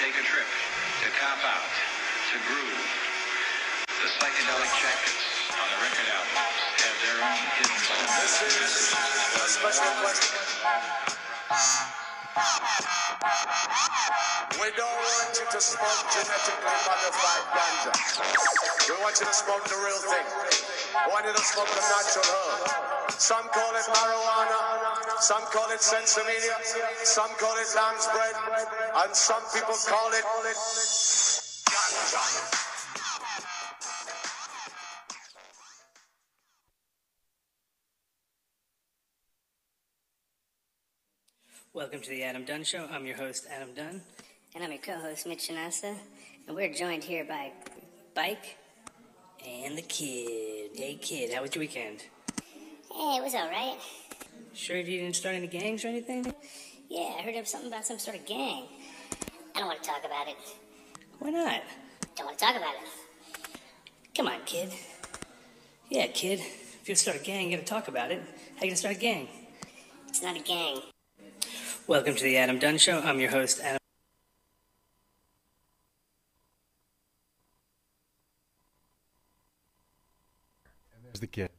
take a trip, to cop out, to groove. The psychedelic jackets on the record albums have their own hidden symbols. This is a special question. We don't want you to smoke genetically modified ganja. We want you to smoke the real thing. We want you to smoke the natural herb. Some call it marijuana, some call it sensimilla, some call it lamb's bread, and some people call it ganja. Welcome to the Adam Dunn Show. I'm your host, Adam Dunn. And I'm your co-host, Mitch Shanasa. And we're joined here by Bike. And the kid. Hey, kid, how was your weekend? Hey, it was alright. Sure you didn't start any gangs or anything? Yeah, I heard of something about some sort of gang. I don't want to talk about it. Why not? Don't want to talk about it. Come on, kid. Yeah, kid. If you start a gang, you gotta talk about it. How you gonna start a gang? It's not a gang. Welcome to the Adam Dunn Show. I'm your host, Adam. And there's the kid.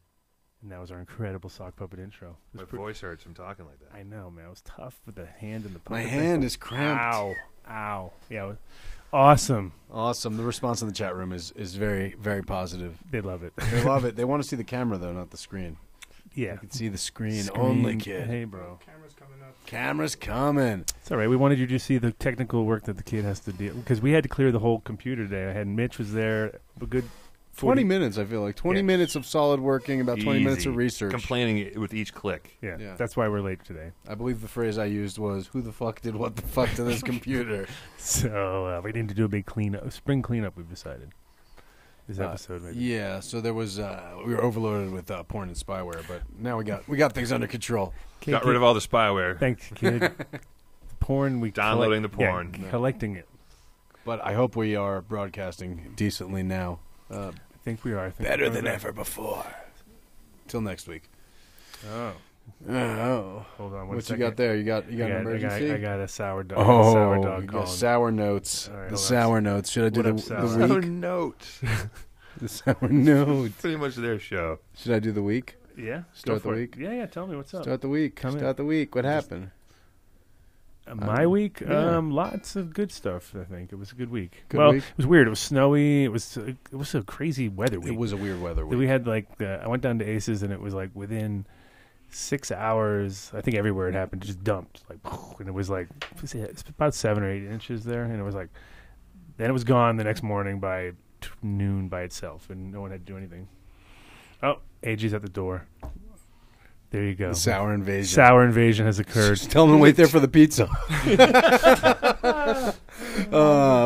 And that was our incredible sock puppet intro. My voice hurts from talking like that. I know, man. It was tough with the hand and the puppet. My hand is cramped. Ow. Ow. Yeah, it was awesome. Awesome. The response in the chat room is very, very positive. They love it. They love it. They want to see the camera, though, not the screen. Yeah. You can see the screen only, kid. Hey, bro. Camera's coming up. Camera's coming. It's all right. We wanted you to see the technical work that the kid has to do. Because we had to clear the whole computer today. I had Mitch was there. A good 20 minutes, I feel like. 20 Yeah. minutes of solid working, about 20 minutes of research. Complaining with each click. Yeah, Yeah. that's why we're late today. I believe the phrase I used was, who the fuck did what the fuck to this computer? So we need to do a big cleanup, spring cleanup, we've decided. This episode, maybe. Yeah, so there was, we were overloaded with porn and spyware, but now we got things under control. Got rid of all the spyware. Thanks, kid. The porn, we Downloading the porn. Yeah, collecting it. But I hope we are broadcasting decently now. I think we are. Better than ever before. Till next week. Oh. Oh. Hold on one What second. you got there? You got an emergency? I got a sour dog. Oh, sour dog you got calling. sour notes. All right, The hold sour notes. Should I do What up, the sour? Sour week? note. The sour note. Pretty much their show. Should I do the week? Yeah? Start Go for the it. week? Yeah, tell me what's up. Start the week. Come in. Start the week. What happened? My week? yeah. Lots of good stuff, I think. It was a good week. Good well, week? it was weird. It was snowy. It was a crazy weather week. It was a weird weather week. We had I went down to Aces and it was like within 6 hours, I think everywhere it happened, just dumped. And it was like, it's about 7 or 8 inches there. And it was like, then it was gone the next morning by noon by itself and no one had to do anything. Oh, AG's at the door. There you go. The sour invasion. Sour invasion has occurred. Just tell them to wait there for the pizza.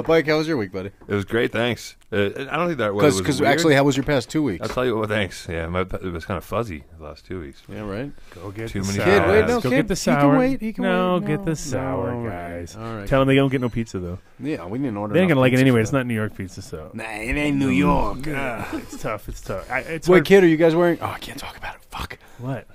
Mike, how was your week, buddy? It was great, thanks. I don't think that was Because weird. actually, how was your past 2 weeks? I'll tell you what, thanks. Yeah, it was kind of fuzzy the last 2 weeks. Yeah, right? Go get Too the many sour. Kid, wait, no, Go kid, get the he can sour. wait, he can no, wait. get No, the sour, no, guys. all right. Tell them they don't get no pizza, though. Yeah, we didn't order They ain't enough going to like it pizza anyway. for It's that. not New York pizza, so. Nah, it ain't New York. It's tough. It's tough. It's Wait, hard- kid, are you guys wearing... Oh, I can't talk about it. Fuck. What?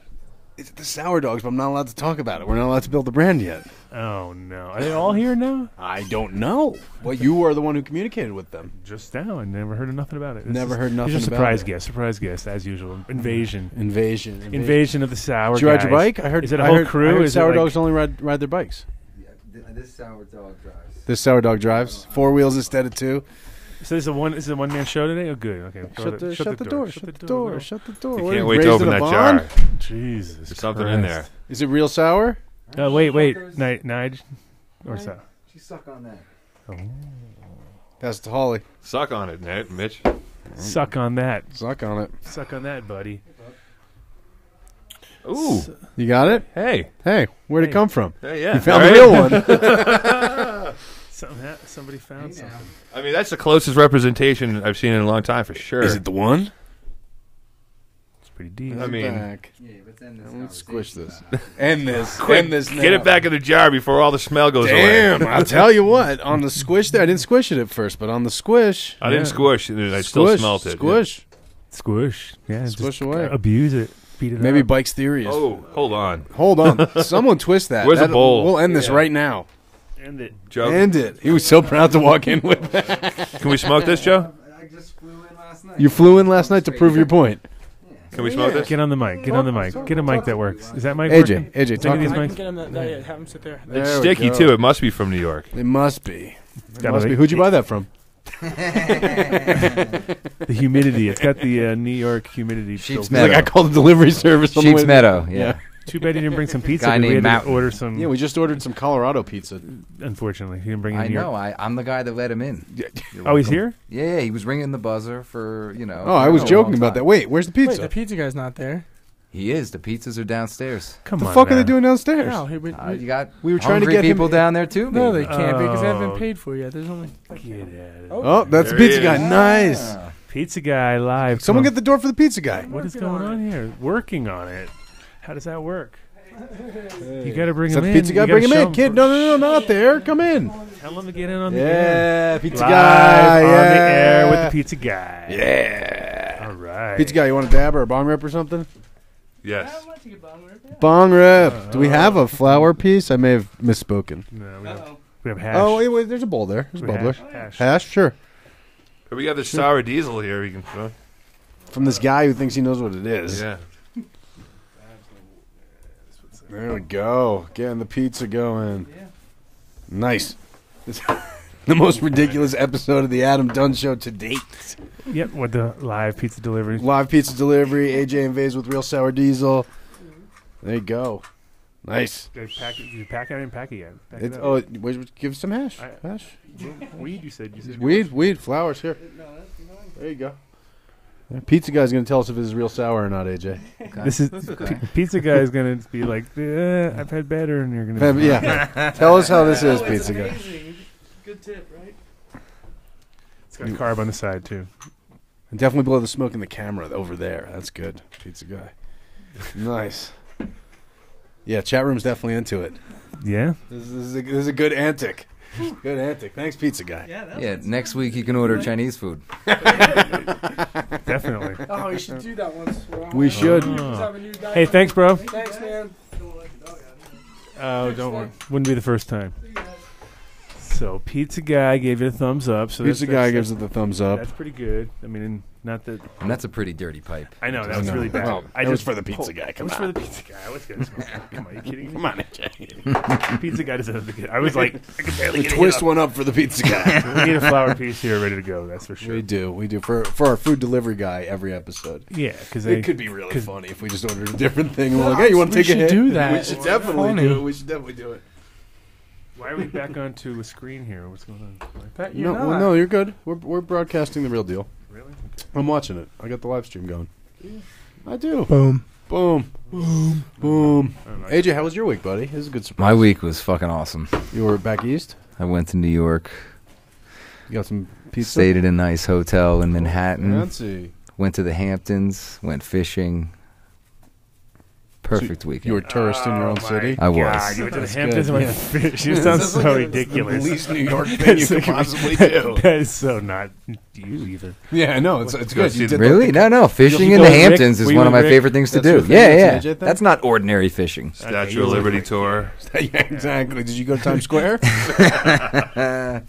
It's the sour dogs, but I'm not allowed to talk about it. We're not allowed to build the brand yet. Oh, no. Are they all here now? I don't know. Well, you are the one who communicated with them. Just now. I never heard nothing about it. Never heard nothing It's a about surprise it. guest. Surprise guest, as usual. Invasion. Invasion of the sour Did you ride guys. your bike? I heard. Is it a I whole heard, crew? I heard Is sour it like, dogs only ride their bikes. Yeah, this sour dog drives. This sour dog drives 4 wheels instead of 2. So this is a one-man show today? Oh, good. Okay. Shut the door. Shut the door. Shut the door. You What, can't are wait you to raised open in a that bond? jar. Jesus There's something in there. Is it real sour? Oh, wait. Nige? Or so? She suck on that. Pass it to Holly. Suck on it, Mitch. Suck on that. Suck on it. Suck on that, buddy. Ooh. You got it? Hey. Hey, where'd it Hey. come from? Hey, yeah. You found All the right. real one. Somebody found something. I mean, that's the closest representation I've seen in a long time, for sure. Is it the one? It's pretty deep. I mean, Back. Yeah, let's end this. Let's squish this. conversation. End this. quick, End this now. get it back in the jar before all the smell goes Damn, away. I'll tell you what. On the squish there, I didn't squish it at first, but on the squish. I didn't squish. I still Squish, smelt it. Squish. Squish. Yeah. Squish just away. Abuse it. Beat it Maybe up. Bike's theory is. Oh, hold on. Hold on. Someone twist that. Where's the bowl? We'll end this right now. And it. Joe, And it. He was so proud to walk in with that. can we smoke this, Joe? I just flew in last night. You flew in last night to prove your point. Can we smoke this? Get on the mic. Get on the mic. Get a mic that works. Is that mic AJ, working? AJ, Is talk any of to these me. mics? Get him that. Yeah, have him sit there. It's There we sticky go. too. It must be from New York. It must be. It Gotta must be. be. Who'd you buy that from? The humidity. It's got the New York humidity. Sheep's filter. Meadow. Like I called the delivery service on the Sheep's way. Meadow, yeah. Too bad he didn't bring some pizza. Guy We named had to Mountain. order some. Yeah, we just ordered some Colorado pizza. Unfortunately, he didn't bring in I New York. know. I'm the guy that let him in. Oh, he's here? Yeah, he was ringing the buzzer for, Oh, I was a joking long about time. that. Wait, where's the Wait, pizza? the pizza guy's not there. He is. The pizzas are downstairs. Come the on, fuck are man. they doing downstairs? No, You got We were trying to hungry get him- people down there too. no, maybe. they can't because they haven't Oh. been paid for yet. There's only. Get out of here. Oh, that's the There he pizza guy. is. Nice. Ah. Pizza guy live. Someone Come get the door for the pizza guy. on. What is going on here? Working on it. How does that work? You got to bring Is him that in. the pizza guy? You Bring him gotta in, show kid. No, not there. Come in. Tell him to get in on the air. Yeah, pizza Live guy. on Yeah. the air with the pizza guy. Yeah. All right. Pizza guy, you want a dab or a bong rip or something? Yes. Bong rip. Do we have a flower piece? I may have misspoken. No, we have hash. Oh, wait, there's a bowl there. There's a We bubbler. hash. Hash, sure. We got the sour diesel here. We can. From this guy who thinks he knows what it is. Yeah. There we go. Getting the pizza going. Nice. The most ridiculous episode of the Adam Dunn Show to date. Yep, with the live pizza delivery. Live pizza delivery. AJ and Vase with real sour diesel. There you go. Nice. Did you pack it? I didn't pack it yet. Pack it It's, up. give some hash. I- Hash. Weed, you said. Weed, flowers here. There you go. Pizza guy's going to tell us if it's real sour or not, AJ. This is pizza guy is gonna be like, I've had better, and you're gonna. Yeah. Tell us how this is, pizza guy. Good tip, right? It's got carb on the side too. And definitely blow the smoke in the camera over there. That's good, pizza guy. Nice. Yeah, chat room's definitely into it. Yeah. This is a good antic. Good antic. Thanks, pizza guy. Yeah, next week you can order Chinese food. Definitely. Oh, you should do that once. We should. Hey, thanks, bro. Thanks, man. Oh, don't worry. Wouldn't be the first time. So, pizza guy gave it a thumbs up. So Pizza guy gives it the thumbs up. That's pretty good. I mean, not that. And that's a pretty dirty pipe. I know that was know. really bad. Well, I it was just for the pizza guy. Come it was on. for the pizza guy. I was gonna smoke it. Come on, you kidding me? Come on, AJ. Pizza guy doesn't have the good. I was like, I could barely We get twist it up. one up for the pizza guy. We need a flower piece here, ready to go. That's for sure. We do. For our food delivery guy every episode. Yeah, because It could be really funny if we just ordered a different thing. And we're like, hey, you want to We take a should hit? do that. We should definitely Funny. do it. We should definitely do it. Why are we back onto a screen here? What's going on? No, you're good. We're broadcasting the real deal. Really? I'm watching it. I got the live stream going. I do. Boom. Boom. Boom. Boom. AJ, how was your week, buddy? This is a good surprise. My week was fucking awesome. You were back east? I went to New York, You got some pizza? stayed at a nice hotel in Manhattan, Fancy. went to the Hamptons, went fishing. Perfect weekend. You were a tourist in your own city? I was. God, you went to the That's Hamptons good, and went fish. You sound so ridiculous. The least New York thing you could possibly do. That is so not you either. Yeah, I know. It's good. You did Really? No. Fishing You in the go with Rick? Hamptons is Were you one of with my Rick? favorite things to That's your do. favorite Yeah. TJ thing? That's not ordinary fishing. Statue of Liberty tour. Yeah, exactly. Did you go to Times Square? I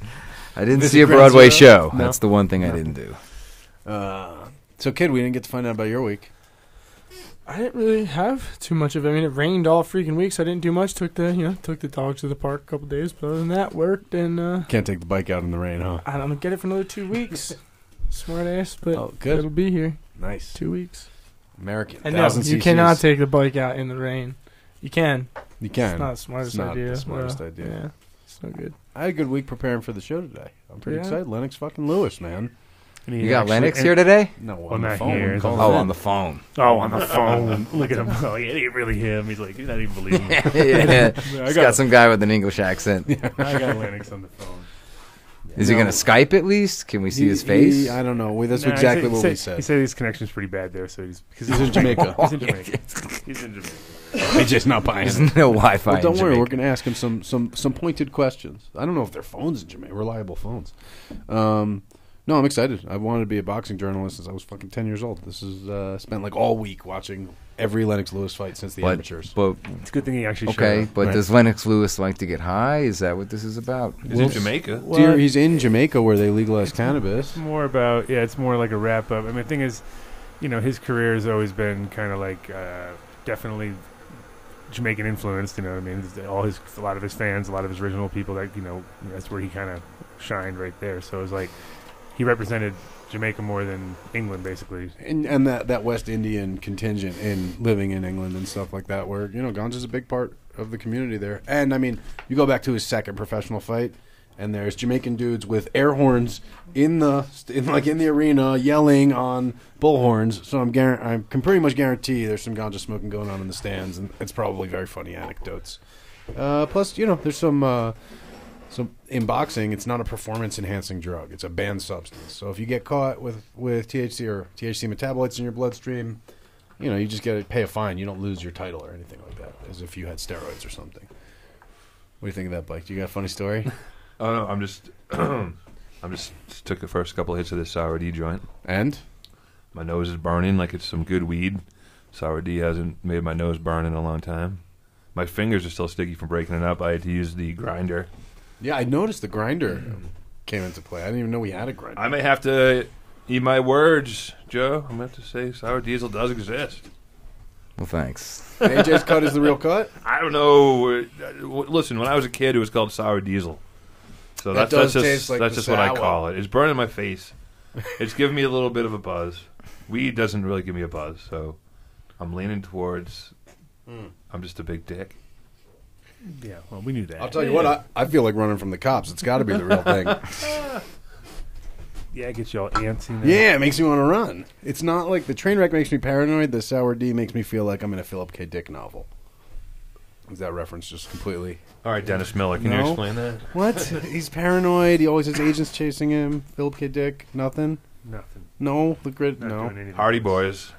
didn't Visit see a Grand Broadway Zero? show. No. That's the one thing I didn't do. So, kid, we didn't get to find out about your week. I didn't really have too much of it. I mean, it rained all freaking week, so I didn't do much. Took the dogs to the park a couple days, but other than that, worked and Can't take the bike out in the rain, huh? I don't get it for another 2 weeks. Smart ass, but Oh, good. it'll be here Nice. 2 weeks. American. And no, 1,000 you cc's. cannot take the bike out in the rain. You can. You can. It's not the smartest It's not idea. the smartest no. idea. Yeah, it's no good. I had a good week preparing for the show today. I'm pretty Yeah. excited. Lennox fucking Lewis, man. And You got Lennox here today? No, Well, on the not phone. here. I'm calling Oh, in. on the phone. Oh, on the phone. Look at him. Oh, yeah, it ain't really him. He's like, he's not even believing me. Yeah. I He's got- got some guy with an English accent. I got Lennox on the phone. Is he going to Skype at least? Can we see his face? I don't know. That's Nah, exactly he what said, we said. He said his connection's pretty bad there, so because He's in Jamaica. He's in Jamaica. He's in Jamaica. He's just not buying There's it. no Wi-Fi. Well, don't in worry. Jamaica. We're going to ask him some pointed questions. I don't know if they're phones in Jamaica. Reliable phones. No, I'm excited. I wanted to be a boxing journalist since I was fucking 10 years old. This is spent like all week watching every Lennox Lewis fight since the amateurs. But It's a good thing he actually showed okay, up. but Right. does Lennox Lewis like to get high? Is that what this is about? He's in Jamaica. Dear, he's in Jamaica where they legalized cannabis. It's more about, it's more like a wrap up. I mean, the thing is, his career has always been kind of like definitely Jamaican influenced. You know what I mean? A lot of his fans, a lot of his original people. That that's where he kind of shined right there. So it was like he represented Jamaica more than England, basically. And that West Indian contingent in living in England and stuff like that, where ganja's a big part of the community there. And I mean, you go back to his second professional fight, and there's Jamaican dudes with air horns in the arena yelling on bullhorns. So I can pretty much guarantee there's some ganja smoking going on in the stands, and it's probably very funny anecdotes. Plus, there's some. So in boxing, it's not a performance-enhancing drug. It's a banned substance. So if you get caught with THC or THC metabolites in your bloodstream, you just got to pay a fine. You don't lose your title or anything like that, as if you had steroids or something. What do you think of that, Blake? Do you got a funny story? Oh no, I'm just took the first couple of hits of this sour D joint, And my nose is burning like it's some good weed. Sour D hasn't made my nose burn in a long time. My fingers are still sticky from breaking it up. I had to use the grinder. yeah, I noticed the grinder came into play. I didn't even know we had a grinder. I may have to eat my words, Joe. I'm going to have to say sour diesel does exist. Well, thanks. AJ's cut is the real cut. I don't know. Listen, when I was a kid, it was called sour diesel. So That that's does just taste like that's the just what I sour. call it. It's burning my face. It's giving me a little bit of a buzz. Weed doesn't really give me a buzz, so I'm leaning towards. I'm just a big dick. Yeah, well, we knew that. I'll tell you what, I feel like running from the cops. It's got to be the real thing. Yeah, it gets you all antsy now. Yeah, it makes me want to run. It's not like the train wreck makes me paranoid. The sour D makes me feel like I'm in a Philip K. Dick novel. Is that reference just completely... All right, Dennis Miller, can you No. explain that? What? He's paranoid. He always has agents chasing him. Philip K. Dick. Nothing? Nothing. No? The grid? Not No. doing anything. Hardy Boys.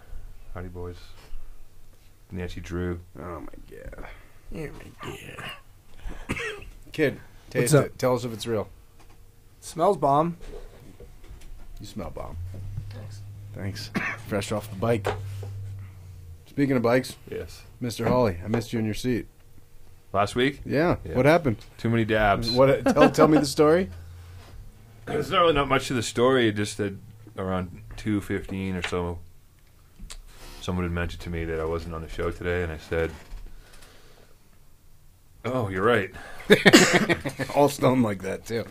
Hardy Boys. Nancy Drew. Oh, my God. Kid, taste What's up? it. Tell us if it's real. Smells bomb. You smell bomb. Thanks. Fresh off the bike. Speaking of bikes, Yes. Mr. Hawley, I missed you in your seat. Last week? Yeah. Yeah. What happened? Too many dabs. What? Tell me the story. There's not really not much to the story. Just that around 2:15 or so, someone had mentioned to me that I wasn't on the show today, and I said, "Oh, you're right." All stoned like that, too.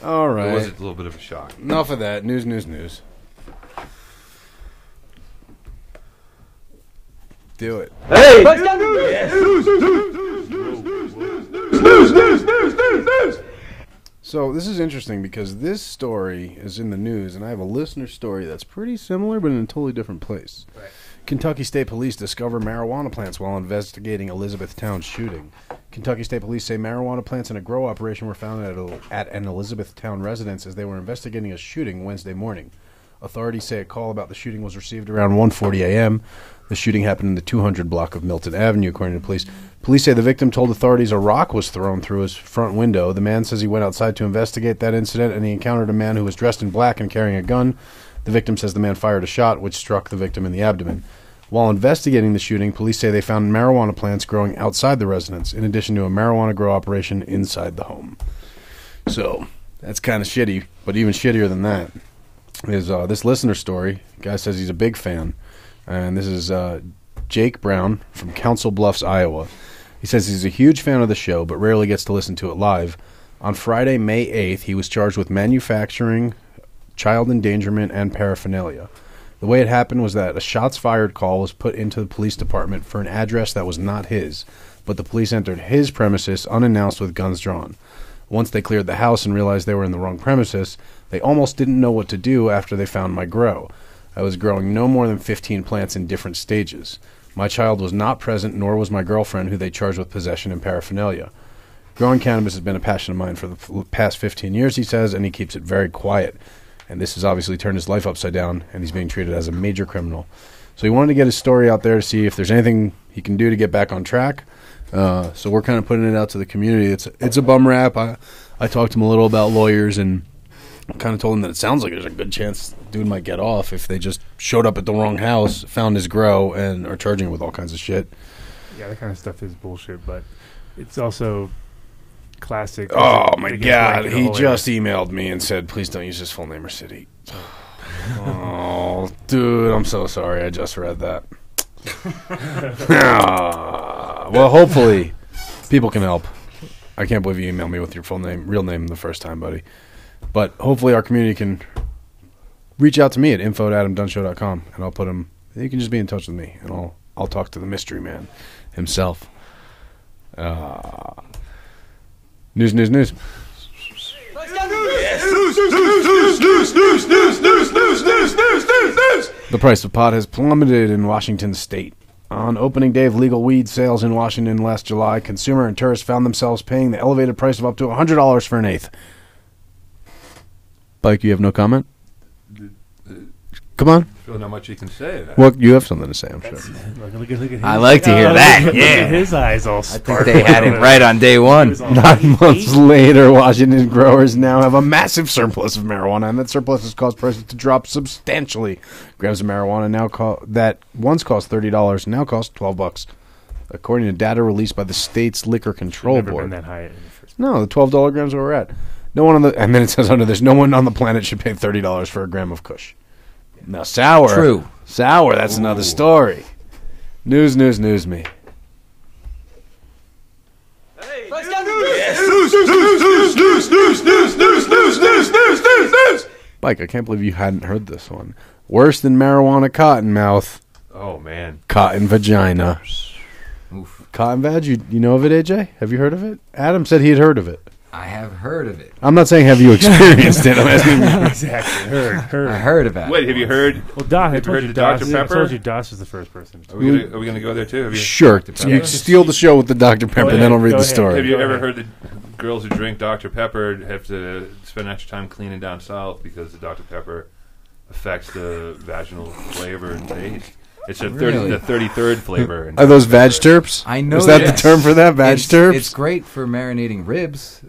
All It right. was a little bit of a shock. Enough of that. News. Do it. So this is interesting because this story is in the news, and I have a listener story that's pretty similar, but in a totally different place. Right. Kentucky State Police discover marijuana plants while investigating Elizabethtown shooting. Kentucky State Police say marijuana plants in a grow operation were found at an Elizabethtown residence as they were investigating a shooting Wednesday morning. Authorities say a call about the shooting was received around 1:40 a.m. The shooting happened in the 200 block of Milton Avenue, according to police. Police say the victim told authorities a rock was thrown through his front window. The man says he went outside to investigate that incident, and he encountered a man who was dressed in black and carrying a gun. The victim says the man fired a shot, which struck the victim in the abdomen. While investigating the shooting, police say they found marijuana plants growing outside the residence, in addition to a marijuana grow operation inside the home. So, that's kind of shitty, but even shittier than that is this listener story. Guy says he's a big fan, and this is Jake Brown from Council Bluffs, Iowa. He says he's a huge fan of the show, but rarely gets to listen to it live. On Friday, May 8th, he was charged with manufacturing, child endangerment, and paraphernalia. The way it happened was that a shots fired call was put into the police department for an address that was not his, but the police entered his premises unannounced with guns drawn. Once they cleared the house and realized they were in the wrong premises, they almost didn't know what to do after they found my grow. I was growing no more than 15 plants in different stages. My child was not present, nor was my girlfriend, who they charged with possession and paraphernalia. Growing cannabis has been a passion of mine for the past 15 years, he says, and he keeps it very quiet. And this has obviously turned his life upside down, and he's being treated as a major criminal. So he wanted to get his story out there to see if there's anything he can do to get back on track. So we're kind of putting it out to the community. It's a bum rap. I talked to him a little about lawyers and Kind of told him that it sounds like there's a good chance dude might get off if they just showed up at the wrong house, found his grow, and are charging him with all kinds of shit. Yeah, that kind of stuff is bullshit, but it's also classic. Oh, my God. He just emailed me and said, please don't use his full name or city. Oh, dude, I'm so sorry. I just read that. Well, hopefully people can help. I can't believe you emailed me with your full name, real name the first time, buddy. But hopefully our community can reach out to me at info@adamdunshow.com, and I'll put him. You can just be in touch with me, and I'll talk to the mystery man himself. News. The price of pot has plummeted in Washington state. On opening day of legal weed sales in Washington last July, consumer and tourists found themselves paying the elevated price of up to $100 for an eighth. Mike, you have no comment? Come on. There's really not much you can say. Well, you have something to say, I'm sure. Look at his, I like to hear that. Look Yeah. at his eyes all I think sparkling. they had it right on day one. 9 months later, Washington growers now have a massive surplus of marijuana, and that surplus has caused prices to drop substantially. Grams of marijuana that once cost $30 now cost $12, according to data released by the state's liquor control Never board. been that high in the first. No, the $12 grams where we're at. No one and then it says under this, no one on the planet should pay $30 for a gram of Kush. Now sour, True. Sour. That's another story. News me. Mike, I can't believe you hadn't heard this one. Worse than marijuana cottonmouth. Oh, man. Cotton vagina. Oof. Cotton vag, you know of it, AJ? Have you heard of it? Adam said he had heard of it. I have heard of it. I'm not saying have you experienced it. I'm asking Exactly. Heard. I heard about it. Wait, have you heard? Well, Doc, I Have you told heard you the Doc. Dr. I Pepper? told you Doc was the first person. Are we gonna go there too? Have you Sure. Dr. Pepper? You steal the show with the Dr. Pepper, ahead, then I'll read go the ahead. story. Have you Go ever ahead. heard that girls who drink Dr. Pepper have to spend extra time cleaning down south because the Dr. Pepper affects the vaginal flavor and taste? It's Really? the 33rd flavor. in Are those Dr. vag Pepper. terps? I know Is that this. the term for that? Vag terps? It's great for marinating ribs.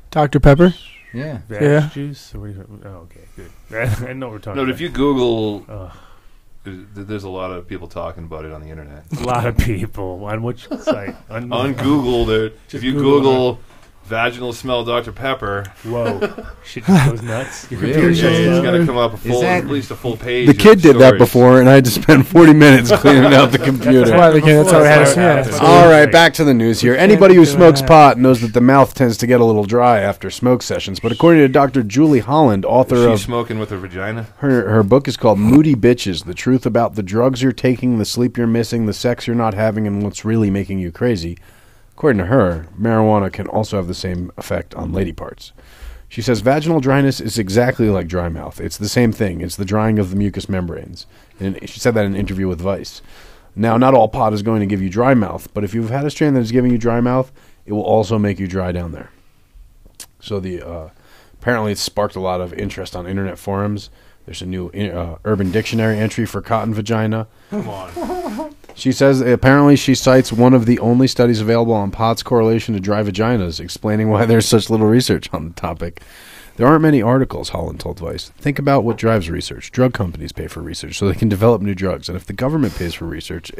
Dr. Pepper. Yeah. Vag Yeah. juice? Or what do you, oh, okay, good. I know what we're talking No, but about. if you Google, Ugh. there's a lot of people talking about it on the internet. A lot of people. On which site? On Google, if you Google vaginal smell Dr. Pepper, Whoa. Shit just goes nuts. Your Really? computer yeah, shuts it's down. going to come up that- at least a full page. The kid of did that stories. before, and I had to spend 40 minutes cleaning out the computer. That's why they can't. That's how it has. Yeah. That's All right, back to the news here. Anybody who do smokes that. pot knows that the mouth tends to get a little dry after smoke sessions. But according to Dr. Julie Holland, author Is she of smoking with her vagina? her book is called Moody Bitches, The Truth About the Drugs You're Taking, the Sleep You're Missing, the Sex You're Not Having, and What's Really Making You Crazy. According to her, marijuana can also have the same effect on lady parts. She says vaginal dryness is exactly like dry mouth. It's the same thing. It's the drying of the mucous membranes. And she said that in an interview with Vice. Now, not all pot is going to give you dry mouth, but if you've had a strain that is giving you dry mouth, it will also make you dry down there. So apparently it sparked a lot of interest on internet forums. There's a new Urban Dictionary entry for cotton vagina. Come on. She says apparently she cites one of the only studies available on pot's correlation to dry vaginas, explaining why there's such little research on the topic. There aren't many articles, Holland told Vice. Think about what drives research. Drug companies pay for research so they can develop new drugs. And if the government pays for research,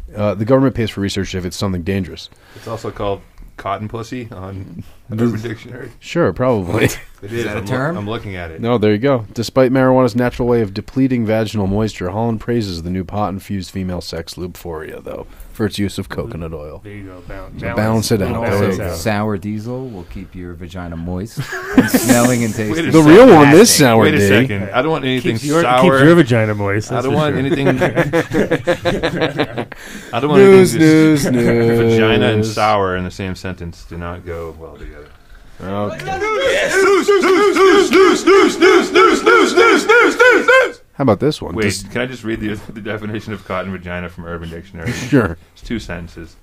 the government pays for research if it's something dangerous. It's also called cotton pussy on Urban Dictionary. Sure, probably. It is. that a term? I'm looking at it. No, there you go. Despite marijuana's natural way of depleting vaginal moisture, Holland praises the new pot-infused female sex lube Foria, though, for its use of coconut oil. There you go. Balance it out. Balance There it you out. go. Sour diesel will keep your vagina moist and smelling and tasting. Wait a The real one, this fantastic. sour Wait a D. second. I don't want anything Keeps your sour. vagina moist. I that's don't for want sure. anything. I don't want News, anything. news, news. Vagina and sour in the same sentence do not go well together. Okay. How about this one? Wait, can I just read the definition of cotton vagina from Urban Dictionary? Sure. It's 2 sentences.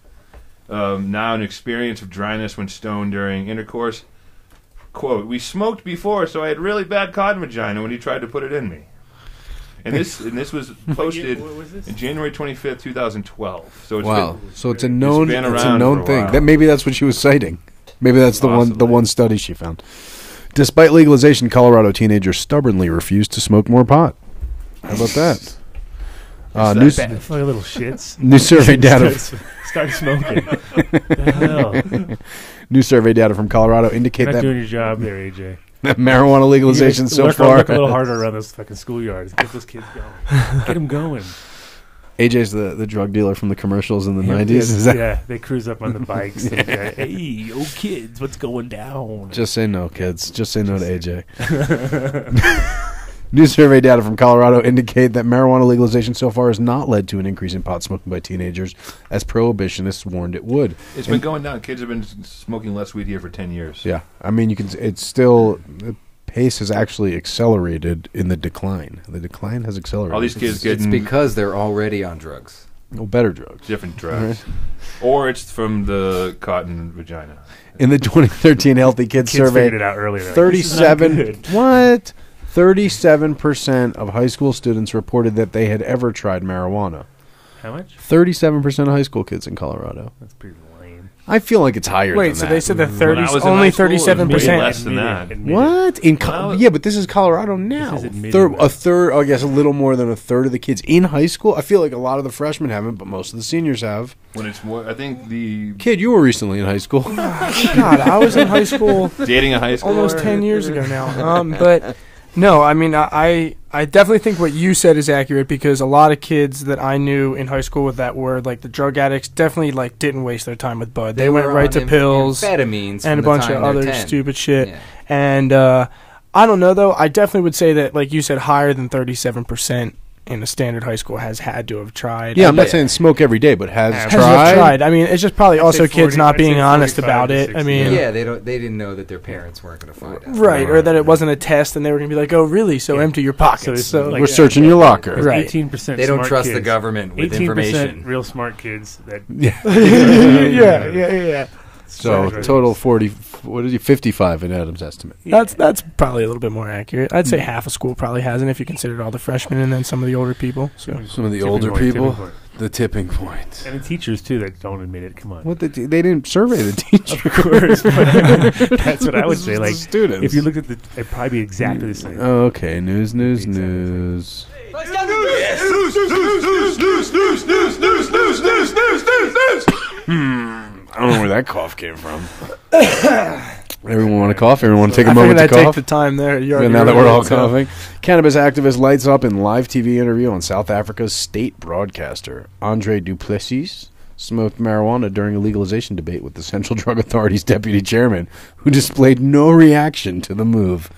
Now, an experience of dryness when stoned during intercourse. Quote, we smoked before, so I had really bad cotton vagina when he tried to put it in me. And this was posted What was this? in January 25th, 2012. So it's Wow. been, So it's a known, been it's a around known for a thing. while. Maybe that's what she was citing. Maybe that's the Possibly. one study she found. Despite legalization, Colorado teenagers stubbornly refuse to smoke more pot. How about that? New It's like little shits. New survey data. Start smoking. The hell? New survey data from Colorado indicate You're not that doing your job there, AJ. marijuana legalization so Work far. a little harder around those fucking schoolyards. Get those kids going. Get them going. AJ's the drug dealer from the commercials in the 90s. Is that? Yeah, they cruise up on the bikes. And hey, oh kids, what's going down? Just say no, kids. Just say no to AJ. New survey data from Colorado indicate that marijuana legalization so far has not led to an increase in pot smoking by teenagers, as prohibitionists warned it would. It's been going down. Kids have been smoking less weed here for 10 years. Yeah, I mean, it's still, the pace has actually accelerated in the decline. The decline has accelerated. All these kids It's getting because they're already on drugs. well, better drugs. different drugs. Or it's from the cotton vagina. In the 2013 Healthy Kids Kids survey, figured it out earlier. They're like, this is not 37 good. what? 37% of high school students reported that they had ever tried marijuana. How much? 37% of high school kids in Colorado. That's pretty lame. I feel like it's higher Wait, than so that. they said that When I was in only high school, it was 37%. less than that. What? Yeah, but this is Colorado now. This is admitted, A third, I guess a little more than a third of the kids in high school. I feel like a lot of the freshmen haven't, but most of the seniors have. When it's more, I think the Kid, you were recently in high school. God, I was in high school dating a high school almost 10 years ago now. But no, I mean, I definitely think what you said is accurate because a lot of kids that I knew in high school with that were like the drug addicts definitely like didn't waste their time with bud. They went were right on to pills amphetamines and a from the bunch of time they're other 10. stupid shit. Yeah. And I don't know though. I definitely would say that, like you said, higher than 37% in a standard high school has had to have tried. Yeah, I'm not saying smoke every day, but has Has tried. tried. I mean, it's just probably I'd also say kids 40 not I'd being say honest 45 about to it. 60. I mean, Yeah, they didn't know that their parents weren't going to find out. right, or that it wasn't a test and they were going to be like, "Oh, really? So empty your pockets." So it's So, like- We're searching your locker. Right. 18% They don't smart trust kids. the government with 18% information. real smart kids that yeah. So Right. total 40. What did you? 55 in Adam's estimate. That's probably a little bit more accurate. I'd say half a school probably hasn't if you considered all the freshmen and then some of the older people. So Some of the Tipping older point, people. tipping point. The tipping point. And the teachers too that don't admit it. Come on. What they didn't survey the teacher. Of course, but that's what I would say. Like, students. if you looked at the, it'd probably be exactly the same. Okay, news. I don't know where that cough came from. Everyone want to cough? Everyone want to take a I moment figured to I'd take cough? the time there. Now that we're all coughing. Cannabis activist lights up in live TV interview on South Africa's state broadcaster. Andre Duplessis smoked marijuana during a legalization debate with the Central Drug Authority's deputy chairman, who displayed no reaction to the move.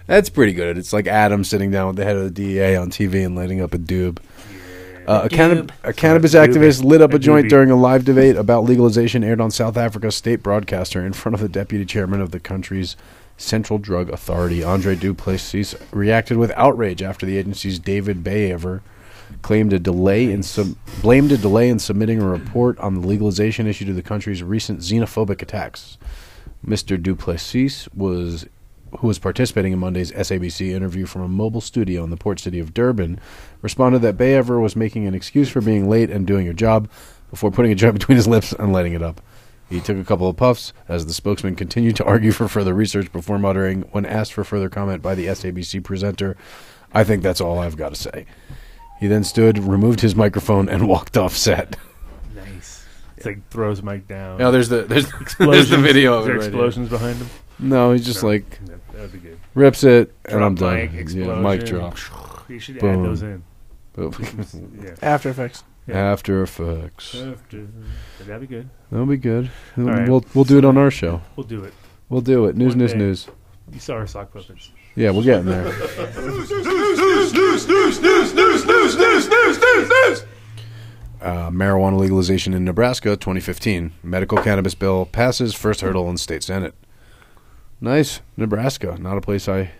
That's pretty good. It's like Adam sitting down with the head of the DEA on TV and lighting up a doob. A cannabis activist lit up a joint during a live debate about legalization aired on South Africa's state broadcaster in front of the deputy chairman of the country's Central Drug Authority. Andre Duplessis reacted with outrage after the agency's David Bayever blamed a delay in submitting a report on the legalization issue to the country's recent xenophobic attacks. Mr. Duplessis who was participating in Monday's SABC interview from a mobile studio in the port city of Durban, responded that Bayever was making an excuse for being late and doing her job before putting a joint between his lips and lighting it up. He took a couple of puffs as the spokesman continued to argue for further research before muttering, when asked for further comment by the SABC presenter, "I think that's all I've got to say." He then stood, removed his microphone, and walked off set. Nice. It's like throws Mike down. Now there's the Explosions. video Is of there it right explosions behind him? No, he's just No. like That would be good. rips it, and Drop I'm done. mic, explosion. Mic drop. You should Boom. add those in. Yeah. After Effects. Yeah. After Effects. That'd be good. That'll be good. All right. We'll do it on our show. We'll do it. We'll do it. News. One day. News. You saw our sock puppets. Yeah, we're getting there. Marijuana legalization in Nebraska, 2015. Medical cannabis bill passes first hurdle in state senate. Nice. Nebraska, not a place I